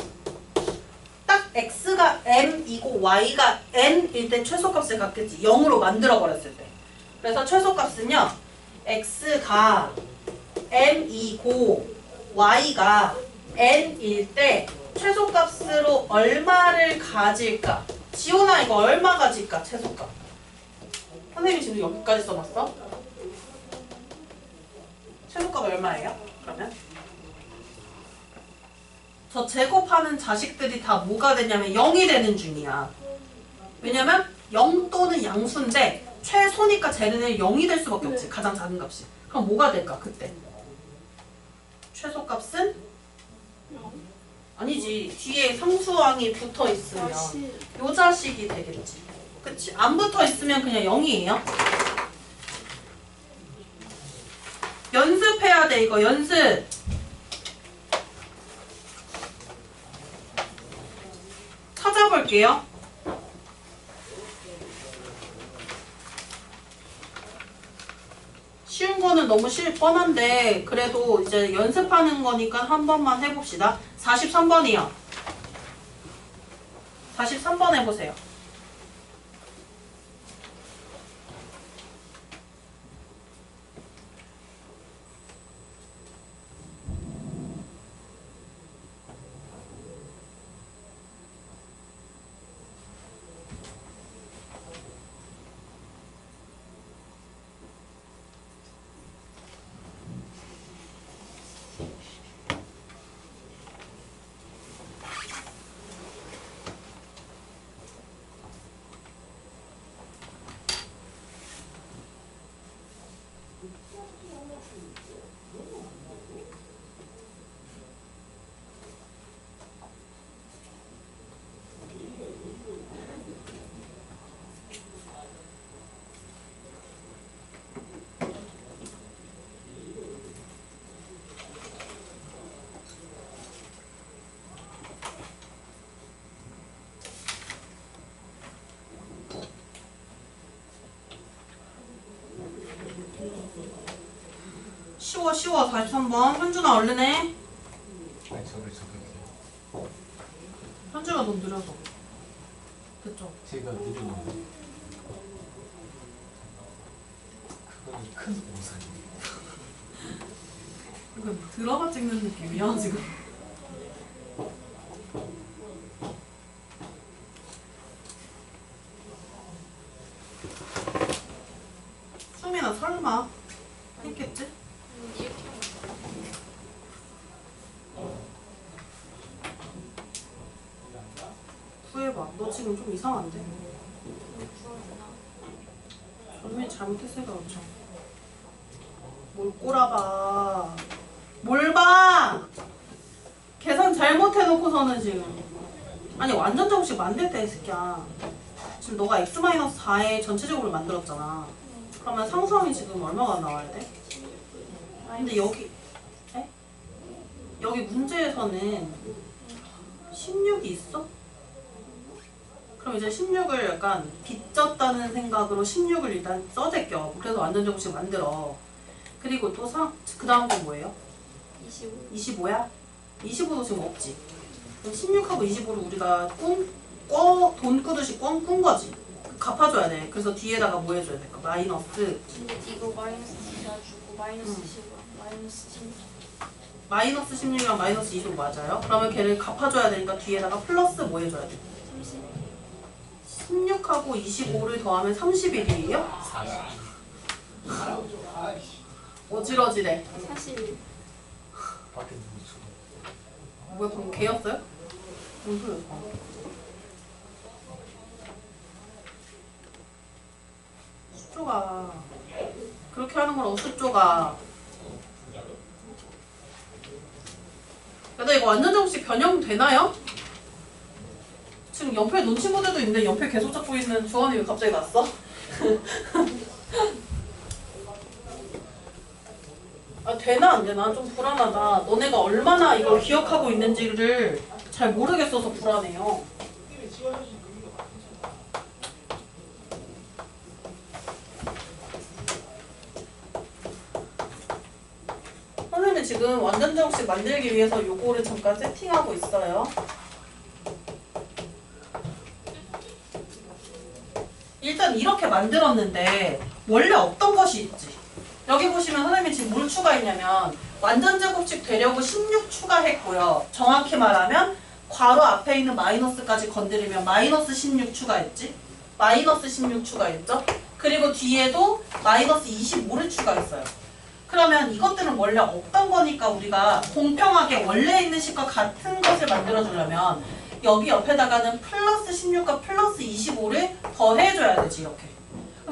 딱 x가 m이고 y가 n일 때 최소값을 갖겠지. 0으로 만들어 버렸을 때. 그래서 최소값은요 x가 m이고 y가 n일 때 최소값으로 얼마를 가질까? 지훈아 이거 얼마 가질까? 최소값. 선생님이 지금 여기까지 써놨어? 최소값 얼마예요? 그러면? 저 제곱하는 자식들이 다 뭐가 되냐면 0이 되는 중이야. 왜냐면 0 또는 양수인데 최소니까 쟤는 0이 될 수밖에 없지. 가장 작은 값이. 그럼 뭐가 될까 그때? 최소값은? 아니지. 뒤에 상수항이 붙어 있으면 요 자식이 되겠지. 그치? 안 붙어 있으면 그냥 0이에요. 연습해야 돼 이거 연습. 찾아볼게요. 쉬운 거는 너무 뻔한데 그래도 이제 연습하는 거니까 한 번만 해봅시다. 43번이요. 43번 해보세요. 쉬워 43번. 현준아 얼른 해.
아니 저를 적을게요.
현준아 너 느려서. 그쵸?
제가 느린 건데. 그거는 큰 오산이에요.
이거 드라마 찍는 느낌이야 지금. 수민아 설마 했겠지?
이렇게
구해봐. 너 지금 좀 이상한데?
구워주나?
수민이 잘못했으니까 그렇죠. 뭘 꼬라봐. 뭘 봐! 계산 잘못해놓고서는 지금. 아니 완전 정식 만들 때 이 새끼야. 지금 너가 x-4의 전체적으로 만들었잖아. 그러면 상수함이 지금 얼마가 나와야 돼? 근데 여기 에? 여기 문제에서는 16이 있어? 그럼 이제 16을 약간 빚졌다는 생각으로 16을 일단 써제껴. 그래서 완전 정식 만들어. 그리고 또 그 다음 건 뭐예요?
25.
25야? 25도 지금 없지. 그럼 16하고 25를 우리가 돈 끄듯이 꾼 거지. 갚아줘야 돼. 그래서 뒤에다가 뭐 해줘야 될까? 마이너스.
근데 이거 마이너스 해가지고 마이너스 15. 마이너스 16.
마이너스 16이랑 마이너스 25 맞아요? 그러면 걔를 갚아줘야 되니까 뒤에다가 플러스 뭐 해줘야 돼?
30.
16하고 25를 더하면 31이에요?
40.
어지러지래.
41.
밖에 누구 쳐?
뭐야 방금 개였어요? 뭔 소리야 방금. 수조가 그렇게 하는 건 어수조가. 야, 나 이거 완전 정식 변형되나요? 지금 연필 눈치 모드도 있는데 연필 계속 잡고 있는 주원이 왜 갑자기 났어? 아 되나 안 되나? 좀 불안하다. 너네가 얼마나 이걸 기억하고 있는지를 잘 모르겠어서 불안해요. 선생님이 지금 완전 정식 만들기 위해서 요거를 잠깐 세팅하고 있어요. 일단 이렇게 만들었는데 원래 없던 것이 있지. 여기 보시면 선생님이 지금 뭘 추가했냐면 완전 제곱식 되려고 16 추가했고요. 정확히 말하면 괄호 앞에 있는 마이너스까지 건드리면 마이너스 16 추가했지. 마이너스 16 추가했죠. 그리고 뒤에도 마이너스 25를 추가했어요. 그러면 이것들은 원래 없던 거니까 우리가 공평하게 원래 있는 식과 같은 것을 만들어주려면 여기 옆에다가는 플러스 16과 플러스 25를 더해줘야 되지.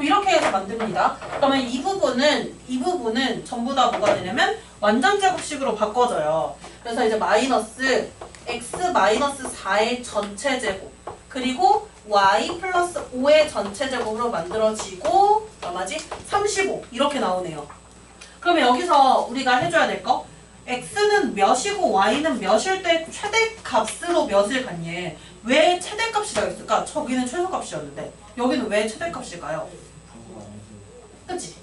이렇게 해서 만듭니다. 그러면 이 부분은 전부 다 뭐가 되냐면 완전 제곱식으로 바꿔져요. 그래서 이제 마이너스 x-4의 전체 제곱 그리고 y 플러스 5의 전체 제곱으로 만들어지고 얼마지? 35 이렇게 나오네요. 그러면 여기서 우리가 해줘야 될 거 x는 몇이고 y는 몇일 때 최대값으로 몇을 갖니? 왜 최대값이라고 했을까? 저기는 최소값이었는데 여기는 왜 최대값일까요? 그치?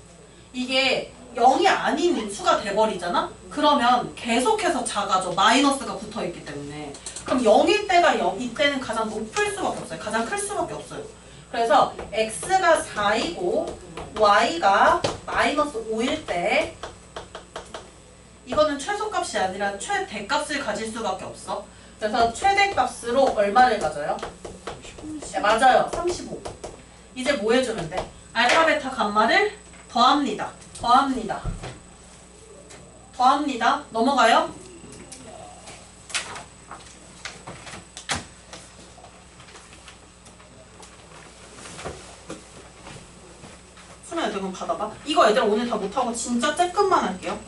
이게 0이 아닌 수가 돼버리잖아? 그러면 계속해서 작아져. 마이너스가 붙어있기 때문에. 그럼 0일 때가 이때는 가장 높을 수밖에 없어요. 가장 클 수밖에 없어요. 그래서 x가 4이고 y가 마이너스 5일 때 이거는 최소값이 아니라 최대값을 가질 수밖에 없어. 그래서 최대값으로 얼마를 가져요? 네, 맞아요. 35. 이제 뭐 해주면 돼? 알파, 베타, 감마를 더합니다. 더합니다. 넘어가요? 수면아, 이거 받아봐. 이거 애들 오늘 다 못하고 진짜 쬐끔만 할게요.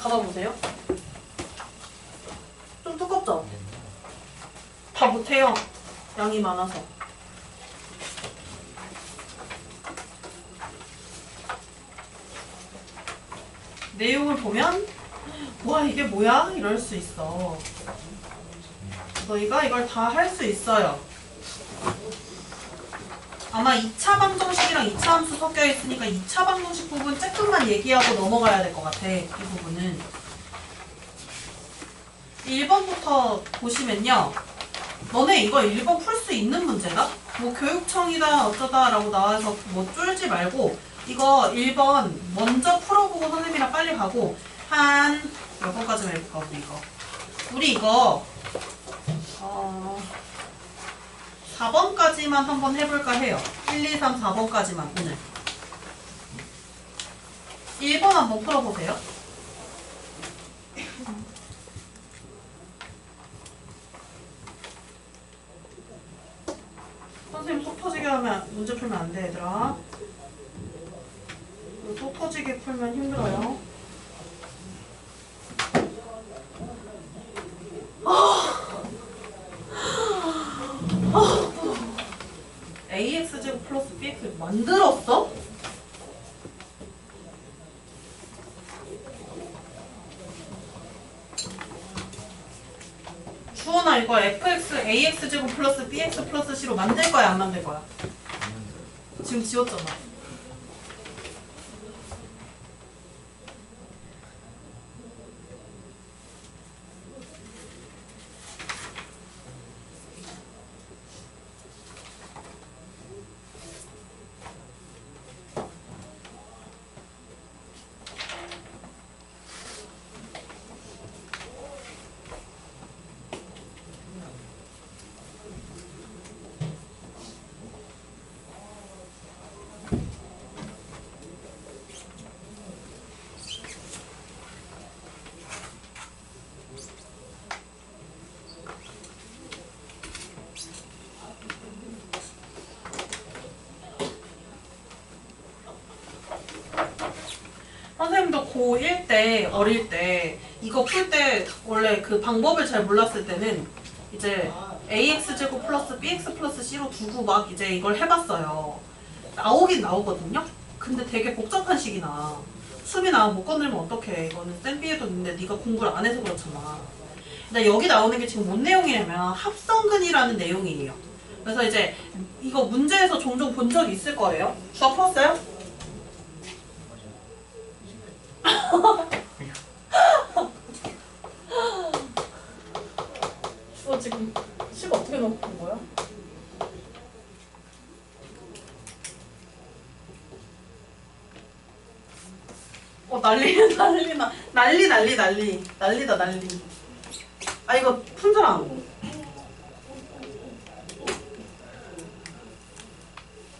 받아보세요. 좀 두껍죠? 다 못해요. 양이 많아서. 내용을 보면 와 이게 뭐야? 이럴 수 있어. 너희가 이걸 다 할 수 있어요. 아마 2차 방정식이랑 2차 함수 섞여 있으니까 2차 방정식 부분 조금만 얘기하고 넘어가야 될 것 같아. 이 부분은. 1번부터 보시면요. 너네 이거 1번 풀 수 있는 문제다? 뭐 교육청이다 어쩌다 라고 나와서 뭐 쫄지 말고 이거 1번 먼저 풀어보고 선생님이랑 빨리 가고 한 몇 번까지만 해볼까 우리 이거 4번까지만 한번 해볼까 해요. 1, 2, 3, 4번까지만 오늘 1번 한번 풀어보세요. 선생님 속 터지게 하면 문제 풀면 안 돼 얘들아. 속 터지게 풀면 힘들어요. AX제곱 플러스 BX 만들었어? 주원아 이거 fx AX제곱 플러스 BX 플러스 C로 만들 거야 안 만들 거야? 지금 지웠잖아. 선생님도 고1 때 어릴 때 이거 풀 때 원래 그 방법을 잘 몰랐을 때는 이제 AX제곱 플러스 BX 플러스 C로 두고 막 이제 이걸 해봤어요. 나오긴 나오거든요? 근데 되게 복잡한 식이 나. 수빈아 못 건들면 어떡해. 이거는 쌤비에도 있는데 네가 공부를 안 해서 그렇잖아. 근데 여기 나오는 게 지금 뭔 내용이냐면 합성근이라는 내용이에요. 그래서 이제 이거 문제에서 종종 본 적이 있을 거예요. 수업 풀었어요? 너 지금 식 어떻게 넣은 거야? 난리다 난리. 아 이거 푼 사람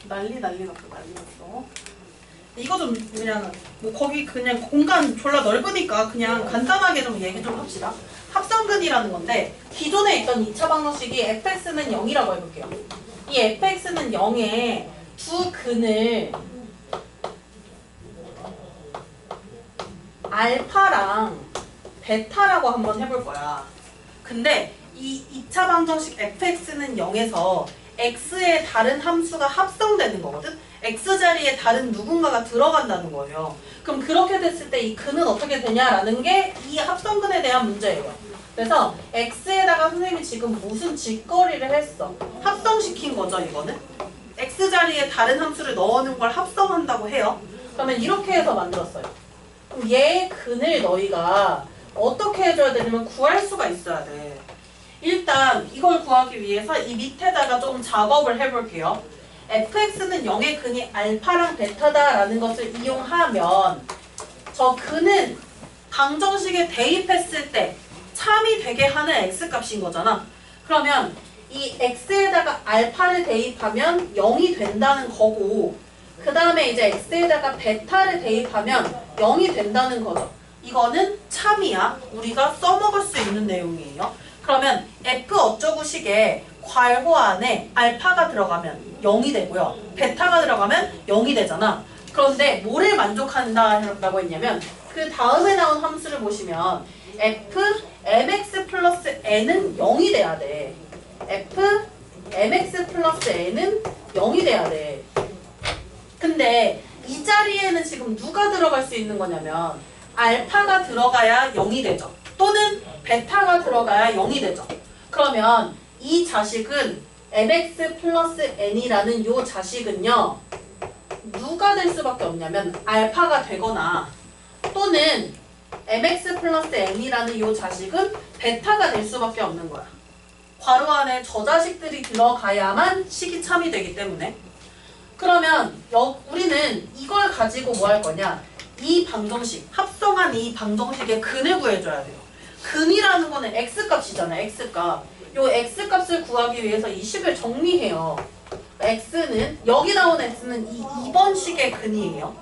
난리 났어. 이거 좀 그냥 뭐 거기 그냥 공간 졸라 넓으니까 그냥 간단하게 좀 얘기 좀 합시다. 합성근이라는 건데 기존에 있던 2차 방정식이 fx는 0이라고 해볼게요. 이 fx는 0에 두 근을 알파랑 베타라고 한번 해볼 거야. 근데 이 2차 방정식 fx는 0에서 x의 다른 함수가 합성되는 거거든? x자리에 다른 누군가가 들어간다는 거예요. 그럼 그렇게 됐을 때 이 근은 어떻게 되냐라는 게 이 합성근에 대한 문제예요. 그래서 x에다가 선생님이 지금 무슨 짓거리를 했어? 합성시킨 거죠, 이거는? x자리에 다른 함수를 넣어놓은 걸 합성한다고 해요. 그러면 이렇게 해서 만들었어요. 그럼 얘의 근을 너희가 어떻게 해줘야 되냐면 구할 수가 있어야 돼. 일단 이걸 구하기 위해서 이 밑에다가 좀 작업을 해볼게요. fx는 0의 근이 알파랑 베타다라는 것을 이용하면 저 근은 방정식에 대입했을 때 참이 되게 하는 x값인 거잖아. 그러면 이 x에다가 알파를 대입하면 0이 된다는 거고 그 다음에 이제 x에다가 베타를 대입하면 0이 된다는 거죠. 이거는 참이야. 우리가 써먹을 수 있는 내용이에요. 그러면 f 어쩌구식에 괄호 안에 알파가 들어가면 0이 되고요. 베타가 들어가면 0이 되잖아. 그런데 뭐를 만족한다라고 했냐면 그 다음에 나온 함수를 보시면 f mx 플러스 n은 0이 돼야 돼. f mx 플러스 n은 0이 돼야 돼. 근데 이 자리에는 지금 누가 들어갈 수 있는 거냐면 알파가 들어가야 0이 되죠. 또는 베타가 들어가야 0이 되죠. 그러면 이 자식은 mx 플러스 n이라는 요 자식은요. 누가 될 수밖에 없냐면 알파가 되거나 또는 mx 플러스 n이라는 이 자식은 베타가 될 수밖에 없는 거야. 괄호 안에 저 자식들이 들어가야만 식이 참이 되기 때문에. 그러면 우리는 이걸 가지고 뭐 할 거냐? 이 방정식, 합성한 이 방정식의 근을 구해줘야 돼요. 근이라는 거는 x값이잖아요. x값. 요 x값을 구하기 위해서 이 식을 정리해요. x는 여기 나온 x는 이 2번 식의 근이에요.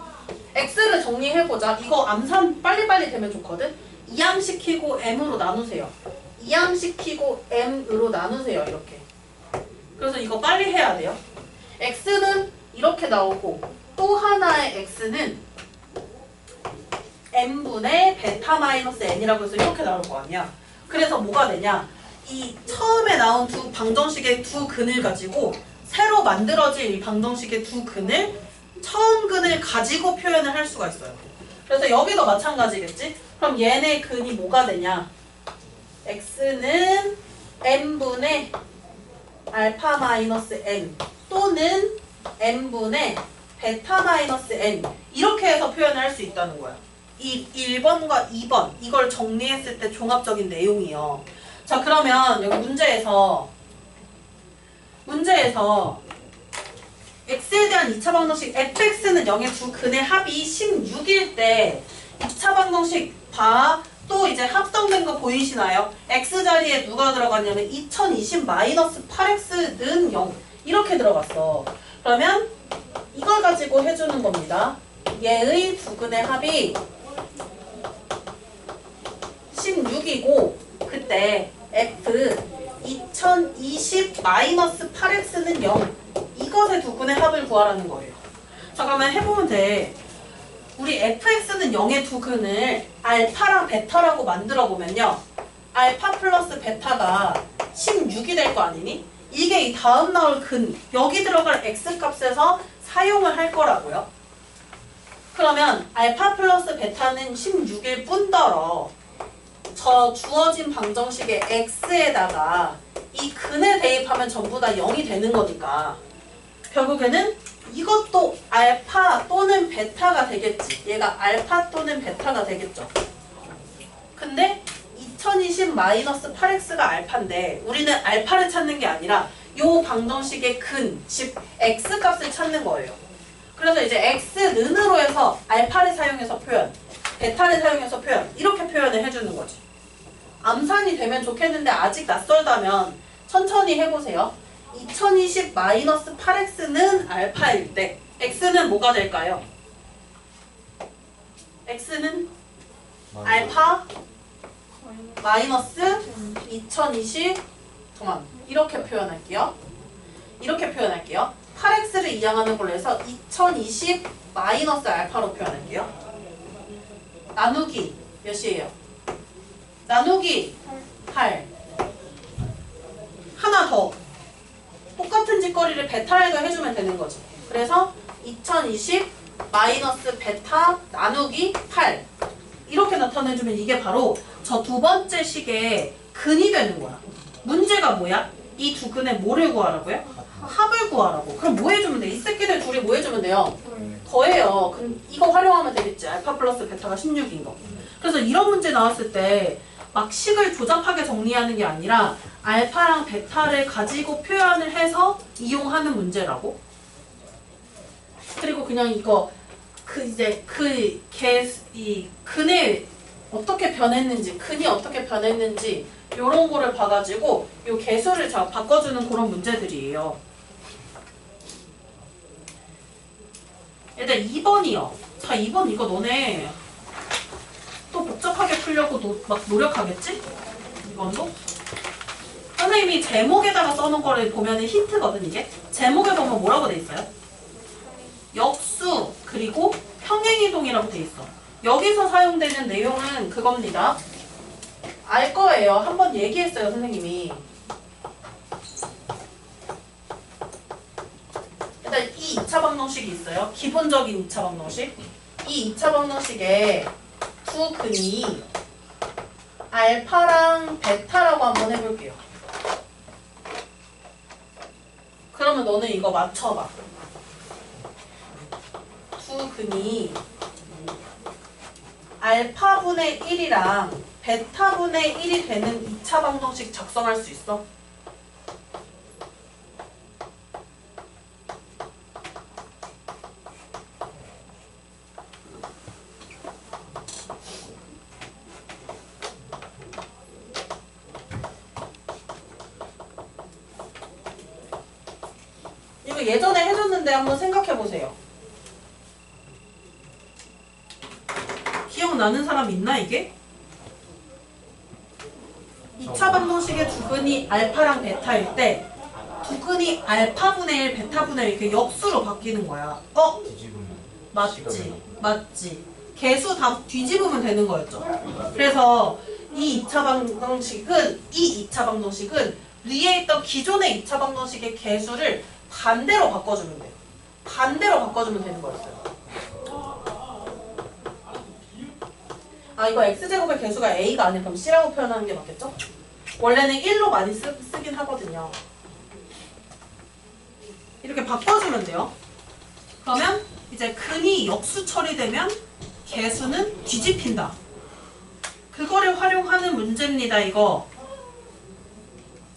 x를 정리해보자. 이거 암산 빨리빨리 되면 좋거든. 이항시키고 m으로 나누세요. 이항시키고 m으로 나누세요. 이렇게. 그래서 이거 빨리 해야 돼요. x는 이렇게 나오고 또 하나의 x는 n분의 베타 마이너스 n이라고 해서 이렇게 나올 거 아니야. 그래서 뭐가 되냐? 이 처음에 나온 두 방정식의 두 근을 가지고 새로 만들어질 이 방정식의 두 근을 처음 근을 가지고 표현을 할 수가 있어요. 그래서 여기도 마찬가지겠지? 그럼 얘네 근이 뭐가 되냐? x는 n분의 알파 마이너스 n 또는 n분의 베타 마이너스 n 이렇게 해서 표현을 할 수 있다는 거야. 이 1번과 2번 이걸 정리했을 때 종합적인 내용이요. 자, 그러면 여기 문제에서 x에 대한 2차 방정식 fx는 0의 두 근의 합이 16일 때 2차 방정식 봐. 또 이제 합성된 거 보이시나요? x 자리에 누가 들어갔냐면 2020-8x는 0 이렇게 들어갔어. 그러면 이걸 가지고 해주는 겁니다. 얘의 두 근의 합이 16이고 그때 f 2020-8x는 0 이것의 두 근의 합을 구하라는 거예요. 자, 그러면 해보면 돼. 우리 fx는 0의 두 근을 알파랑 베타라고 만들어 보면요. 알파 플러스 베타가 16이 될 거 아니니? 이게 이 다음 나올 근, 여기 들어갈 x값에서 사용을 할 거라고요. 그러면 알파 플러스 베타는 16일 뿐더러 저 주어진 방정식의 x에다가 이 근에 대입하면 전부 다 0이 되는 거니까 결국에는 이것도 알파 또는 베타가 되겠지. 얘가 알파 또는 베타가 되겠죠. 근데 2020-8x가 알파인데 우리는 알파를 찾는 게 아니라 요 방정식의 근, 즉 x값을 찾는 거예요. 그래서 이제 x는으로 해서 알파를 사용해서 표현, 베타를 사용해서 표현 이렇게 표현을 해주는 거지. 암산이 되면 좋겠는데 아직 낯설다면 천천히 해보세요. 2020-8x는 알파일 때 x는 뭐가 될까요? x는 알파 마이너스 2020 잠깐만 이렇게 표현할게요. 8x를 이항하는 걸로 해서 2020 마이너스 알파로 표현할게요. 나누기 몇이에요? 나누기 8. 하나 더. 똑같은 짓거리를 베타에도 해주면 되는 거지. 그래서 2020 마이너스 베타 나누기 8 이렇게 나타내주면 이게 바로 저 두 번째 식의 근이 되는 거야. 문제가 뭐야? 이 두 근의 뭐를 구하라고요? 합을 구하라고. 그럼 뭐 해주면 돼? 이 새끼들 둘이 뭐 해주면 돼요? 더해요. 그럼 이거 활용하면 되겠지. 알파 플러스 베타가 16인 거. 그래서 이런 문제 나왔을 때 막 식을 조잡하게 정리하는 게 아니라 알파랑 베타를 가지고 표현을 해서 이용하는 문제라고. 그리고 그냥 이거 이 근에 어떻게 변했는지, 근이 어떻게 변했는지 요런 거를 봐가지고 요 개수를 바꿔주는 그런 문제들이에요. 일단 2번이요. 자, 2번 이거 너네 또 복잡하게 풀려고 막 노력하겠지? 이번도? 선생님이 제목에다가 써놓은 거를 보면 힌트거든, 이게. 제목에 보면 뭐라고 돼 있어요? 역수, 그리고 평행이동이라고 돼 있어. 여기서 사용되는 내용은 그겁니다. 알 거예요. 한번 얘기했어요, 선생님이. 일단 이 2차 방정식이 있어요. 기본적인 2차 방정식. 이 2차 방정식에 두 근이 알파랑 베타라고 한번 해볼게요. 그러면 너는 이거 맞춰봐. 두 근이 알파분의 1이랑 베타분의 1이 되는 2차 방정식 작성할 수 있어? 이거 예전에 해줬는데 한번 생각해보세요. 기억나는 사람 있나 이게? 2차 방정식의 두근이 알파랑 베타일 때 두근이 알파분의 1, 베타분의 1 이렇게 역수로 바뀌는 거야.
뒤집으면
맞지. 맞지. 개수 다 뒤집으면 되는 거였죠. 그래서 이 2차 방정식은 위에 있던 기존의 2차 방정식의 개수를 반대로 바꿔주면 돼요. 반대로 바꿔주면 되는 거였어요. 아 이거 x제곱의 개수가 a가 아니라 그럼 c라고 표현하는 게 맞겠죠? 원래는 1로 많이 쓰긴 하거든요. 이렇게 바꿔주면 돼요. 그러면 이제 근이 역수 처리되면 개수는 뒤집힌다. 그거를 활용하는 문제입니다. 이거.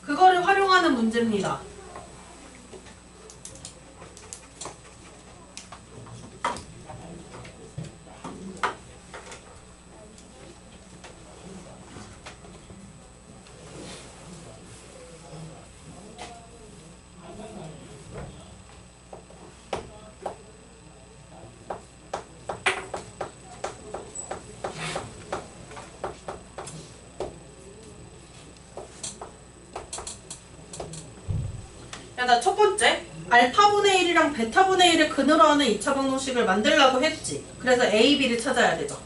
그거를 활용하는 문제입니다. 자, 첫 번째 알파분의 1이랑 베타분의 1을 근으로 하는 2차 방정식을 만들려고 했지. 그래서 A, B를 찾아야 되죠.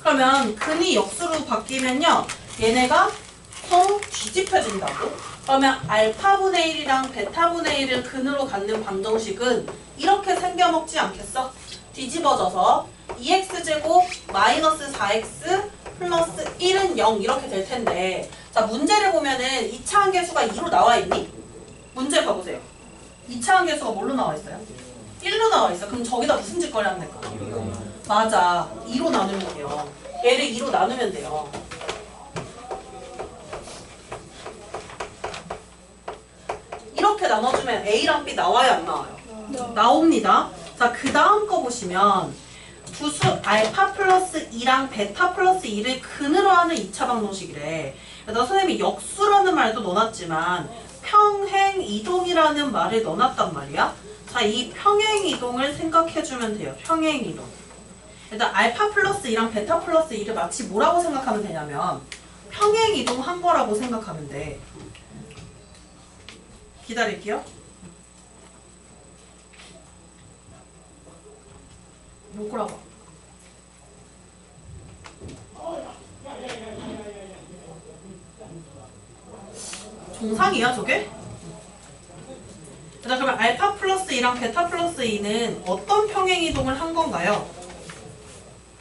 그러면 근이 역수로 바뀌면요 얘네가 서로 뒤집혀진다고? 그러면 알파분의 1이랑 베타분의 1을 근으로 갖는 방정식은 이렇게 생겨먹지 않겠어? 뒤집어져서 2x제곱 마이너스 4x 플러스 1은 0 이렇게 될 텐데 자 문제를 보면은 2차 함계수가 2로 나와 있니? 문제 봐보세요. 2차 함계수가 뭘로 나와 있어요? 1로 나와 있어. 그럼 저기다 무슨 짓거리 하면 될까? 맞아. 2로 나누면 돼요. 얘를 2로 나누면 돼요. 이렇게 나눠주면 A랑 B 나와요? 안 나와요? 나옵니다. 자, 그 다음 거 보시면 두수 알파 플러스 2랑 베타 플러스 2를 근으로 하는 2차 방정식이래. 그래서 선생님이 역수라는 말도 넣어놨지만 평행이동이라는 말을 넣어놨단 말이야. 자, 이 평행이동을 생각해주면 돼요. 평행이동. 일단 알파 플러스 2랑 베타 플러스 2를 마치 뭐라고 생각하면 되냐면 평행이동 한 거라고 생각하면 돼. 기다릴게요. 뭐라고? 정상이야 저게? 자 그러면 알파 플러스 2랑 베타 플러스 2는 어떤 평행이동을 한 건가요?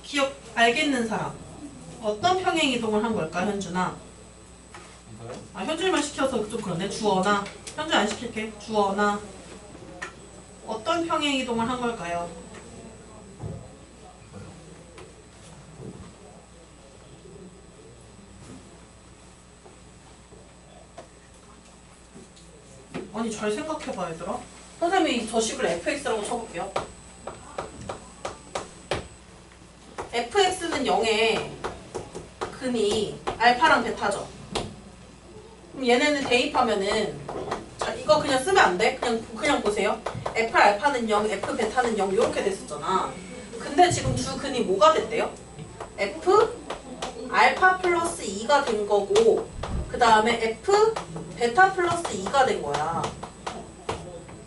기억 알겠는 사람 어떤 평행이동을 한 걸까 현준아? 아 현준이만 시켜서 좀 그러네. 주어나 현준 안 시킬게. 주어나 어떤 평행이동을 한 걸까요? 아니 잘 생각해봐 얘들아. 선생님이 저 식을 fx라고 쳐볼게요. fx는 0에 근이 알파랑 베타죠. 그럼 얘네는 대입하면은 자 이거 그냥 쓰면 안 돼? 그냥 보세요. f 알파는 0, f 베타는 0 이렇게 됐었잖아. 근데 지금 두 근이 뭐가 됐대요? f 알파 플러스 2가 된 거고 그 다음에 f 베타 플러스 2가 된 거야.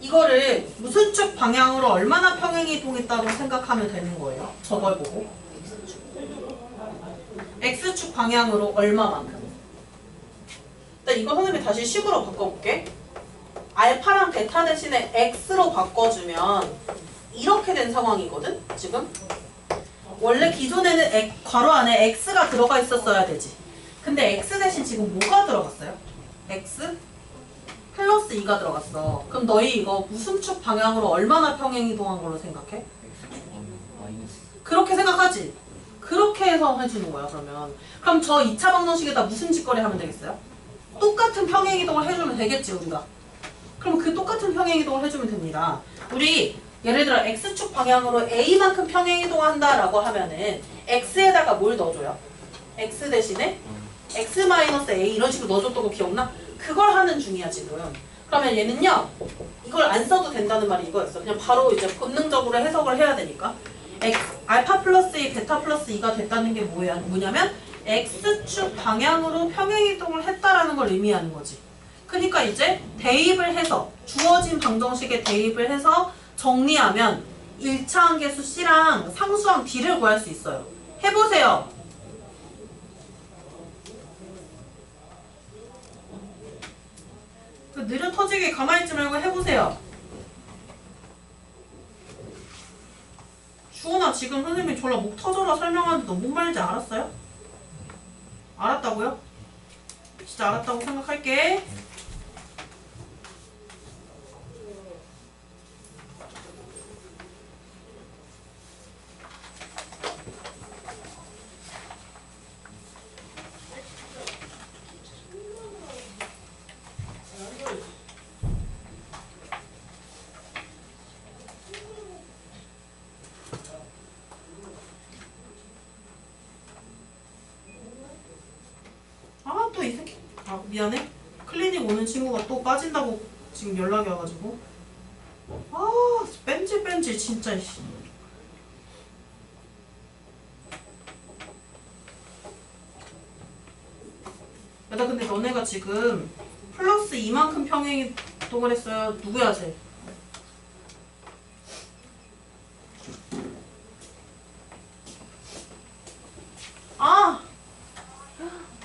이거를 무슨 축 방향으로 얼마나 평행이동했다고 생각하면 되는 거예요? 저걸 보고 x축 방향으로 얼마만큼. 일단 이거 선생님이 다시 식으로 바꿔볼게. 알파랑 베타 대신에 x로 바꿔주면 이렇게 된 상황이거든 지금. 원래 기존에는 괄호 안에 x가 들어가 있었어야 되지. 근데 x 대신 지금 뭐가 들어갔어요? x 플러스 2가 들어갔어. 그럼 너희 이거 무슨 축 방향으로 얼마나 평행이동한 걸로 생각해?
마이너스.
그렇게 생각하지? 그렇게 해서 해주는 거야 그러면. 그럼 저 2차 방정식에다 무슨 직거래 하면 되겠어요? 똑같은 평행이동을 해주면 되겠지 우리가. 그럼 그 똑같은 평행이동을 해주면 됩니다. 우리 예를 들어 x축 방향으로 a만큼 평행이동을 한다라고 하면은 x에다가 뭘 넣어줘요? x 대신에 x-a 이런 식으로 넣어줬던 거 기억나? 그걸 하는 중이야 지금. 그러면 얘는요 이걸 안 써도 된다는 말이 이거였어. 그냥 바로 이제 본능적으로 해석을 해야 되니까 알파 플러스 2 베타 플러스 2가 됐다는 게 뭐냐면 x축 방향으로 평행이동을 했다라는 걸 의미하는 거지. 그러니까 이제 대입을 해서 주어진 방정식에 대입을 해서 정리하면 1차 함계수 C랑 상수항 D를 구할 수 있어요. 해보세요. 그 느려 터지게 가만히 있지 말고 해보세요. 주원아 지금 선생님이 졸라 목 터져라 설명하는데 너 뭔 말인지 알았어요? 알았다고요? 진짜 알았다고 생각할게. 또 이 새끼 미안해. 클리닉 오는 친구가 또 빠진다고 지금 연락이 와가지고 뺀질 진짜 씨. 야, 나 근데 너네가 지금 플러스 이만큼 평행이동을 했어요. 누구야 쟤?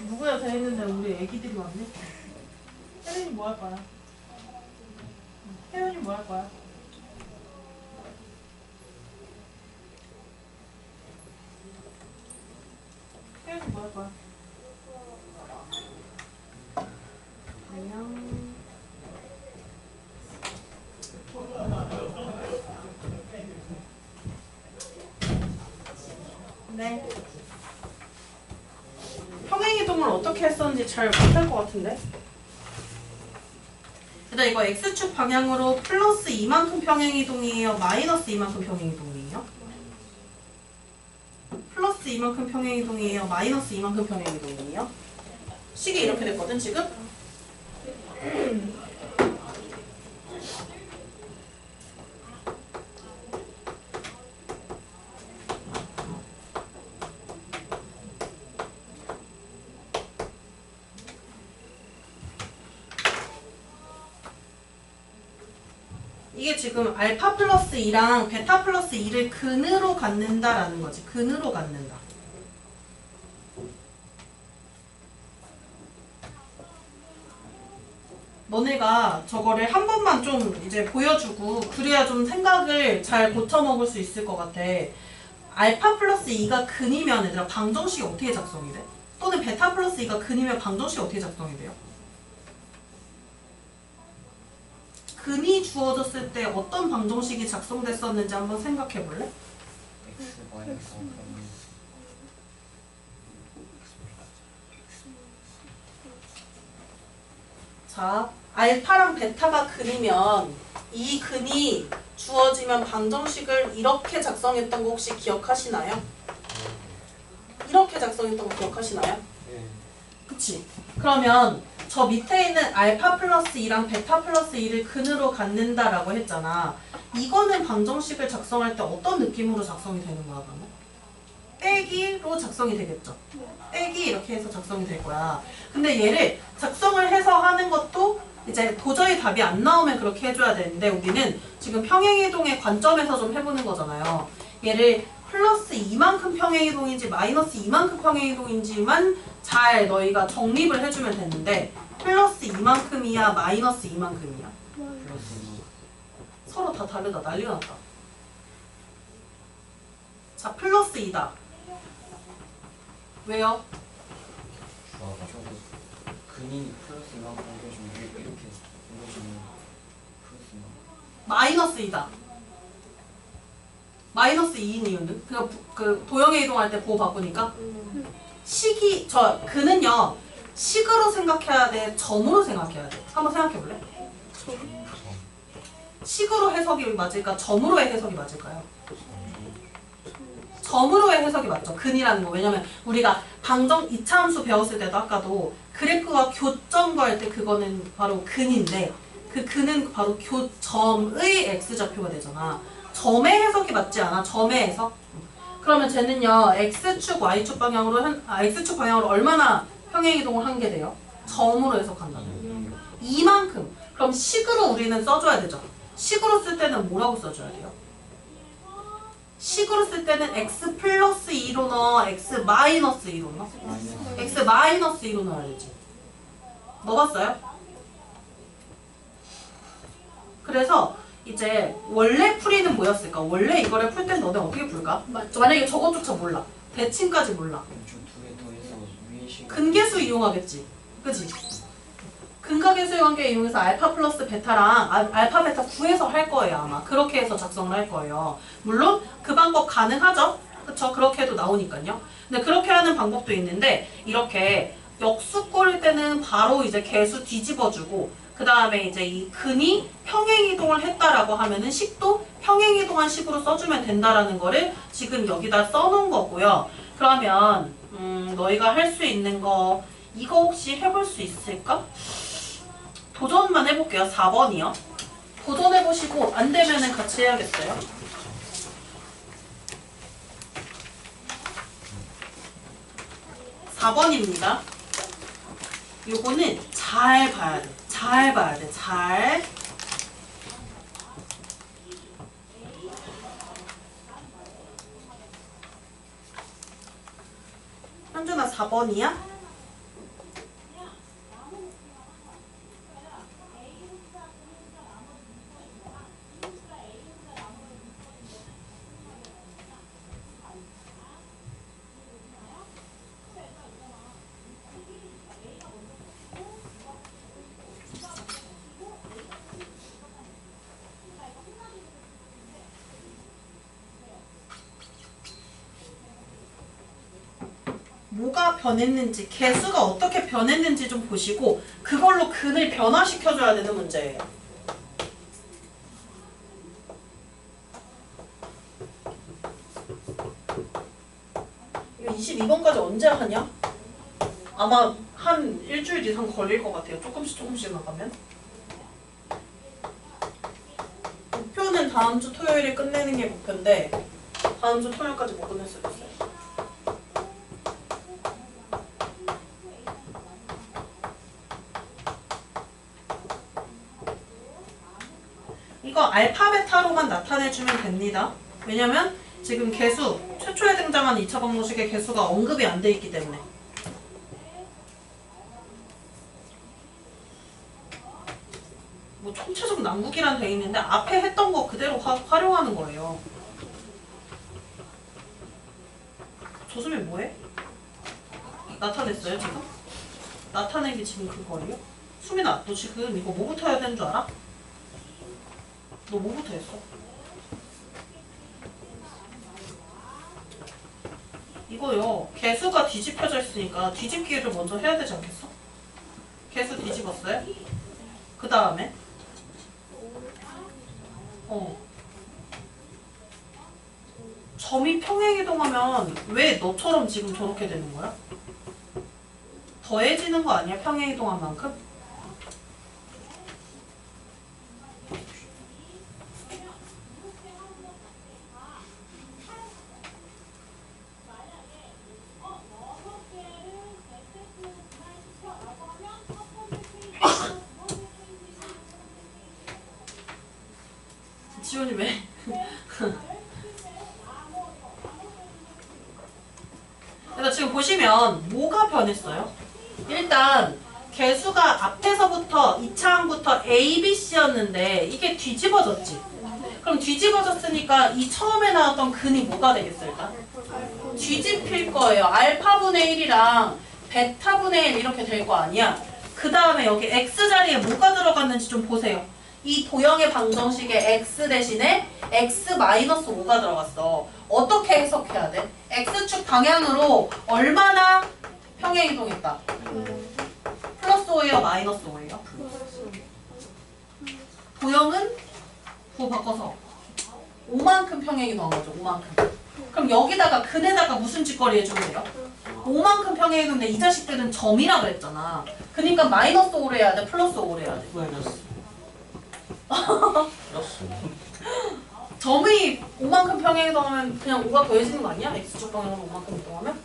누구야 쟤 했는데 우리 애기들이 왔네. 혜연이 뭐 할 거야? 혜연이 뭐 할 거야? 혜연이 뭐 할 거야? 안녕. 네. 평행이동을 어떻게 했었는지 잘 못할 것 같은데? 일단 이거 x축 방향으로 플러스 이만큼 평행이동이에요? 마이너스 이만큼 평행이동이에요? 플러스 이만큼 평행이동이에요? 마이너스 이만큼 평행이동이에요? 식이 이렇게 됐거든 지금? 이게 지금 알파 플러스 2랑 베타 플러스 2를 근으로 갖는다라는 거지. 근으로 갖는다. 너네가 저거를 한 번만 좀 이제 보여주고 그래야 좀 생각을 잘 고쳐먹을 수 있을 것 같아. 알파 플러스 2가 근이면 얘들아 방정식이 어떻게 작성이 돼? 또는 베타 플러스 2가 근이면 방정식이 어떻게 작성이 돼요? 근이 주어졌을 때 어떤 방정식이 작성됐었는지 한번 생각해 볼래?
x 마이너스
자, 알파랑 베타가 근이면 이 근이 주어지면 방정식을 이렇게 작성했던 거 혹시 기억하시나요? 이렇게 작성했던 거 기억하시나요?
네.
그치? 그러면 저 밑에 있는 알파 플러스 2랑 베타 플러스 2를 근으로 갖는다라고 했잖아. 이거는 방정식을 작성할 때 어떤 느낌으로 작성이 되는 거야, 그러면? 빼기로 작성이 되겠죠? 빼기 이렇게 해서 작성이 될 거야. 근데 얘를 작성을 해서 하는 것도 이제 도저히 답이 안 나오면 그렇게 해줘야 되는데 우리는 지금 평행이동의 관점에서 좀 해보는 거잖아요. 얘를 플러스 이만큼 평행이동인지 마이너스 이만큼 평행이동인지만 잘 너희가 정립을 해주면 되는데 플러스 이만큼이야 마이너스 이만큼이야?
플러스
서로 다 다르다. 난리가 났다. 자, 플러스 2다. 왜요?
저도 근이 플러스 이만큼 옮겨주면 이렇게 옮겨주면 플러스 이만큼
마이너스 2다. 마이너스 2인 이유는? 그 도형에 이동할 때 보호 바꾸니까? 그는요, 식으로 생각해야 돼? 점으로 생각해야 돼? 한번 생각해 볼래? 식으로 해석이 맞을까? 점으로의 해석이 맞을까요? 점으로의 해석이 맞죠. 근이라는 거. 왜냐면 우리가 방정 2차 함수 배웠을 때도 아까도 그래프와 교점 구할 때 그거는 바로 근인데 그 근은 바로 교점의 x좌표가 되잖아. 점의 해석이 맞지 않아? 점의 해석? 그러면 쟤는요 x축, y축 방향으로 x축 방향으로 얼마나 평행 이동을 한 게 돼요? 점으로 해석한다는. 이만큼. 그럼 식으로 우리는 써줘야 되죠. 식으로 쓸 때는 뭐라고 써줘야 돼요? 식으로 쓸 때는 x 플러스 2로 넣어, x 마이너스 2로 넣어? x 마이너스 2로 넣어야 되지. 넣어봤어요? 그래서 이제 원래 풀이는 뭐였을까? 원래 이거를 풀 땐 너네 어떻게 풀까? 만약에 저것조차 몰라. 대칭까지 몰라.
저 두 개 더해서 위에 식
근계수 이용하겠지. 그지? 근각계수의 관계 이용해서 알파 플러스 베타랑 알파 베타 구해서 할 거예요 아마. 그렇게 해서 작성을 할 거예요. 물론 그 방법 가능하죠? 그쵸? 그렇게 해도 나오니까요. 근데 그렇게 하는 방법도 있는데 이렇게 역수 꼴일 때는 바로 이제 계수 뒤집어주고 그 다음에 이제 이 근이 평행이동을 했다라고 하면은 식도 평행이동한 식으로 써주면 된다라는 거를 지금 여기다 써놓은 거고요. 그러면 너희가 할 수 있는 거 이거 혹시 해볼 수 있을까? 도전만 해볼게요. 4번이요. 도전해보시고 안 되면은 같이 해야겠어요. 4번입니다. 요거는 잘 봐야 돼. 잘 봐야 돼. 잘. 현준아 4번이야? 뭐가 변했는지, 개수가 어떻게 변했는지 좀 보시고 그걸로 근을 변화시켜줘야 되는 문제예요. 이거 22번까지 언제 하냐? 아마 한 일주일 이상 걸릴 것 같아요. 조금씩 나가면. 목표는 다음 주 토요일에 끝내는 게 목표인데 다음 주 토요일까지 못 끝낼 수도 있어요. 이거 알파 베타로만 나타내주면 됩니다. 왜냐면 지금 개수, 최초에 등장한 2차 방정식의 개수가 언급이 안 돼 있기 때문에. 뭐 총체적 난국이란 돼 있는데 앞에 했던 거 그대로 활용하는 거예요. 조수민 뭐해? 나타냈어요 지금? 나타낸 게 지금 그거예요? 수민아 너 지금 이거 뭐부터 해야 되는 줄 알아? 너 뭐부터 했어? 이거요. 개수가 뒤집혀져 있으니까 뒤집기를 먼저 해야 되지 않겠어? 개수 뒤집었어요? 그 다음에 점이 평행이동하면 왜 너처럼 지금 저렇게 되는 거야? 더해지는 거 아니야? 평행이동한 만큼? 지훈이 왜? 그래서 지금 보시면 뭐가 변했어요? 일단 개수가 앞에서부터 2차항부터 A, B, C였는데 이게 뒤집어졌지? 그럼 뒤집어졌으니까 이 처음에 나왔던 근이 뭐가 되겠어요? 일단? 뒤집힐 거예요. 알파분의 1이랑 베타분의 1 이렇게 될 거 아니야? 그 다음에 여기 X 자리에 뭐가 들어갔는지 좀 보세요. 이 도형의 방정식에 x 대신에 x-5가 들어갔어. 어떻게 해석해야 돼? x축 방향으로 얼마나 평행이동했다? 플러스 5예요? 마이너스 5예요? 도형은 부호 바꿔서 5만큼 평행이동한 거죠. 5만큼. 그럼 여기다가 근에다가 무슨 짓거리 해주면 돼요? 5만큼 평행이동인데 이 자식들은 점이라 그랬잖아. 그러니까 마이너스 5를 해야 돼? 플러스 5를 해야 돼?
마이너스. 플러스.
점이 5만큼 평행이동하면 그냥 5가 더해지는 거 아니야? x축 방향으로 5만큼 이동하면?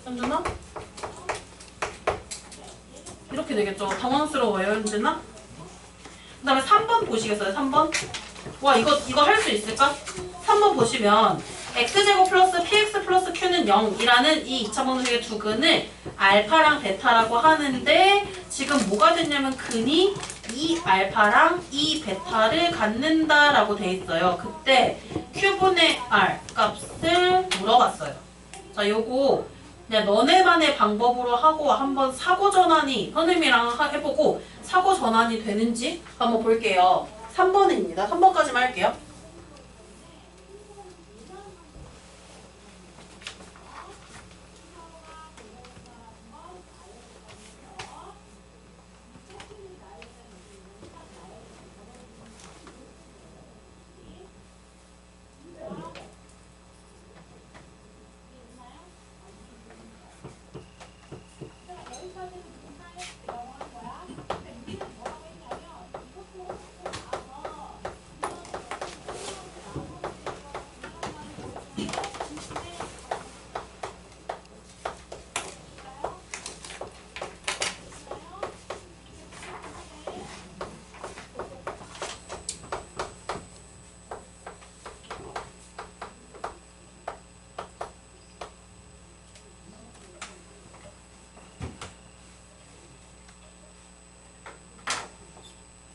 현준아? 이렇게 되겠죠? 당황스러워요, 현준아? 그 다음에 3번 보시겠어요? 3번? 와, 이거 할 수 있을까? 3번 보시면 x제곱 플러스 px 플러스 q는 0이라는 이 2차 방정식의 두 근을 알파랑 베타라고 하는데 지금 뭐가 됐냐면 근이 이 알파랑 이 베타를 갖는다라고 돼 있어요. 그때 q분의 r 값을 물어봤어요. 자, 요거 그냥 너네만의 방법으로 하고 한번 사고 전환이 선생님이랑 해보고 사고 전환이 되는지 한번 볼게요. 3번입니다. 3번까지만 할게요.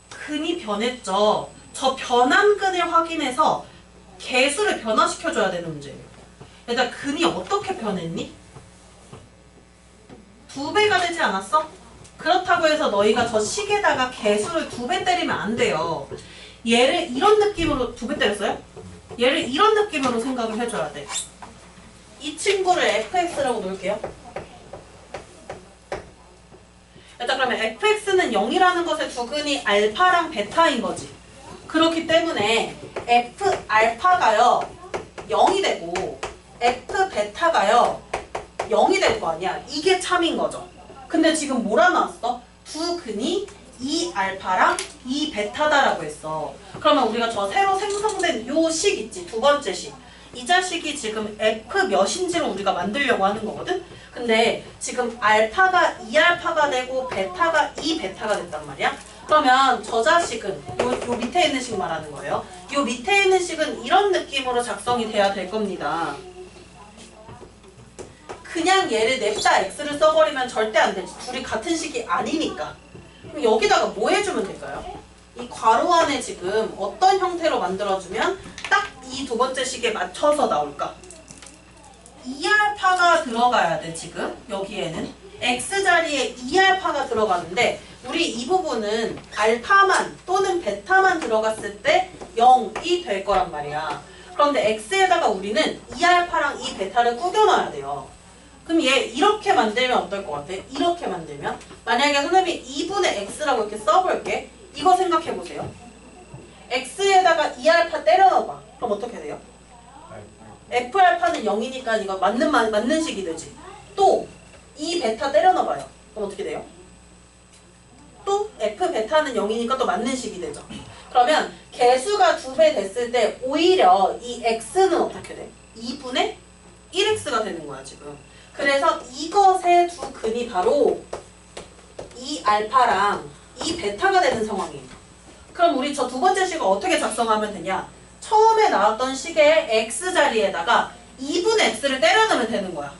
근이 변했죠. 저 변한 근을 확인해서 개수를 변화시켜줘야 되는 문제예요. 일단 근이 어떻게 변했니? 2배가 되지 않았어? 그렇다고 해서 너희가 저 식에다가 개수를 2배 때리면 안 돼요. 얘를 이런 느낌으로 2배 때렸어요? 얘를 이런 느낌으로 생각을 해줘야 돼. 이 친구를 fx라고 놓을게요. 일단 그러면 fx는 0이라는 것의 두 근이 알파랑 베타인 거지. 그렇기 때문에 f 알파가요 0이 되고 f 베타가요 0이 될 거 아니야. 이게 참인 거죠. 근데 지금 뭐라 나왔어? 두 근이 이 알파랑 이 베타다라고 했어. 그러면 우리가 저 새로 생성된 요 식 있지, 두 번째 식. 이 자식이 지금 f 몇인지를 우리가 만들려고 하는 거거든? 근데 지금 알파가 2알파가 되고 베타가 2베타가 됐단 말이야? 그러면 저 자식은 요 밑에 있는 식 말하는 거예요. 요 밑에 있는 식은 이런 느낌으로 작성이 돼야 될 겁니다. 그냥 얘를 냅다 x를 써버리면 절대 안 되지. 둘이 같은 식이 아니니까. 그럼 여기다가 뭐 해주면 될까요? 이 괄호 안에 지금 어떤 형태로 만들어주면 딱 이 두 번째 식에 맞춰서 나올까? 2알파가 들어가야 돼. 지금 여기에는 x자리에 2알파가 들어가는데 우리 이 부분은 알파만 또는 베타만 들어갔을 때 0이 될 거란 말이야. 그런데 x에다가 우리는 2알파랑 2베타를 꾸겨 넣어야 돼요. 그럼 얘 이렇게 만들면 어떨 것 같아? 이렇게 만들면 만약에 선생님이 2분의 x라고 이렇게 써볼게. 이거 생각해보세요. x에다가 2알파 때려 넣어봐. 그럼 어떻게 돼요? f알파는 0이니까 이거 맞는 식이 되지. 또 2베타 때려 넣어봐요. 그럼 어떻게 돼요? 또 f베타는 0이니까 또 맞는 식이 되죠. 그러면 개수가 2배 됐을 때 오히려 이 x는 어떻게 돼? 2분의 1x가 되는 거야 지금. 그래서 이것의 두 근이 바로 이 알파랑 이 베타가 되는 상황이에요. 그럼 우리 저 두 번째 식을 어떻게 작성하면 되냐? 처음에 나왔던 식의 x자리에다가 2분의 x를 때려 넣으면 되는 거야.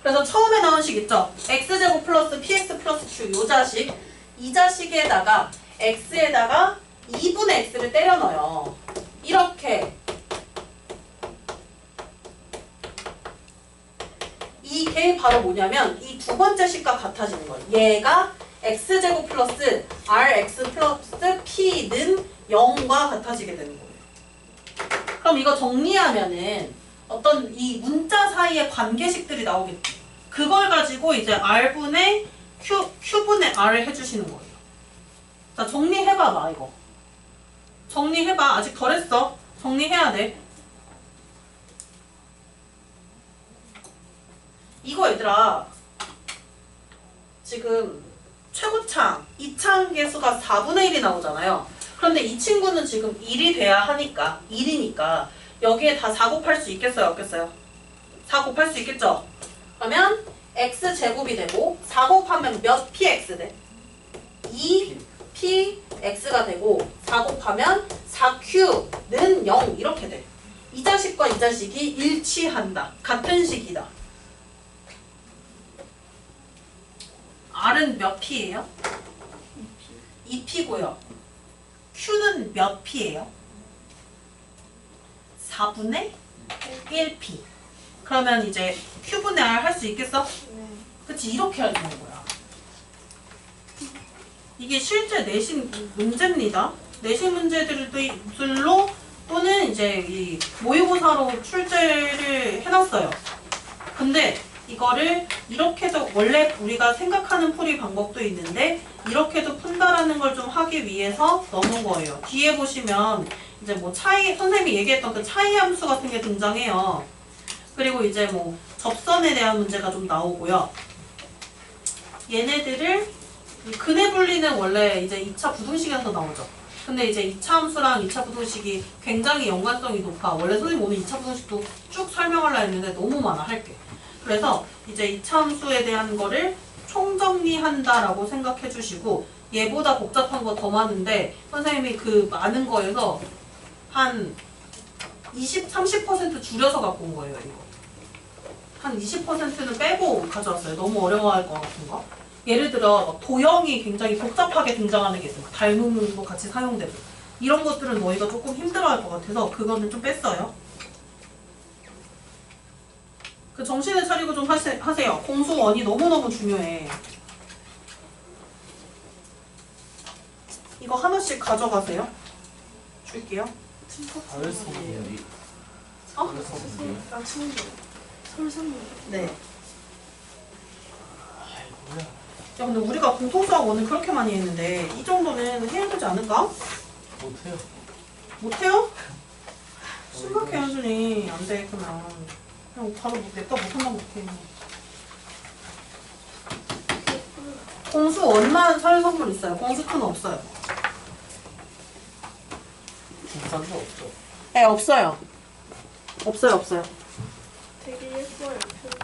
그래서 처음에 나온 식 있죠? x제곱 플러스 px 플러스 q 요 자식. 이 자식에다가 x에다가 2분의 x를 때려 넣어요. 이렇게. 이게 바로 뭐냐면 이 두 번째 식과 같아지는 거예요. 얘가 x제곱 플러스 rx 플러스 p는 0과 같아지게 되는 거예요. 그럼 이거 정리하면은 어떤 이 문자 사이의 관계식들이 나오겠지. 그걸 가지고 이제 R분의 Q분의 R을 해주시는 거예요. 자, 정리해봐봐, 이거. 정리해봐. 아직 덜 했어. 정리해야 돼. 이거 얘들아. 지금 최고창, 이창 계수가 4분의 1이 나오잖아요. 그런데 이 친구는 지금 1이 돼야 하니까, 1이니까 여기에 다 4 곱할 수 있겠어요? 없겠어요? 4 곱할 수 있겠죠? 그러면 x제곱이 되고 4 곱하면 몇 px 돼? 2px가 되고 4 곱하면 4q는 0 이렇게 돼. 이 자식과 이 자식이 일치한다. 같은 식이다. R은 몇 p예요? 2p고요. Q는 몇 p예요? 4분의 1p. 그러면 이제 Q분의 R 할 수 있겠어?
네.
그치, 이렇게 해야 되는 거야. 이게 실제 내신 문제입니다. 내신 문제들로 또는 이제 이 모의고사로 출제를 해놨어요. 근데 이거를 이렇게도 원래 우리가 생각하는 풀이 방법도 있는데 이렇게도 푼다라는 걸 좀 하기 위해서 넣은 거예요. 뒤에 보시면 이제 뭐 차이, 선생님이 얘기했던 그 차이 함수 같은 게 등장해요. 그리고 이제 뭐 접선에 대한 문제가 좀 나오고요. 얘네들을 근해 분리는 원래 이제 2차 부등식에서 나오죠. 근데 이제 2차 함수랑 2차 부등식이 굉장히 연관성이 높아. 원래 선생님 오늘 2차 부등식도 쭉 설명하려 했는데 너무 많아, 할 게. 그래서 이제 2차 함수에 대한 거를 총정리한다라고 생각해 주시고 얘보다 복잡한 거 더 많은데 선생님이 그 많은 거에서 한 20, 30% 줄여서 갖고 온 거예요, 이거. 한 20%는 빼고 가져왔어요. 너무 어려워할 것 같은 거. 예를 들어 도형이 굉장히 복잡하게 등장하는 게 있어요. 닮음도 같이 사용되고. 이런 것들은 너희가 조금 힘들어할 것 같아서 그거는 좀 뺐어요. 그 정신을 차리고 좀 하세요. 공수원이 너무너무 중요해. 이거 하나씩 가져가세요. 줄게요.
가을성분이
어?
아, 친구. 설상문.
네. 야, 근데 우리가 공통수학 오늘 그렇게 많이 했는데 이 정도는 해야 되지 않을까?
못해요.
못해요? 심각해, 현준이. 안 돼, 그러면. 그냥 바로 냅다 못한다고 못해. 공수 원만 설 선물 있어요. 공수 2는 없어요.
중산도 없죠.
네, 없어요. 없어요.
되게 예뻐요. 표정.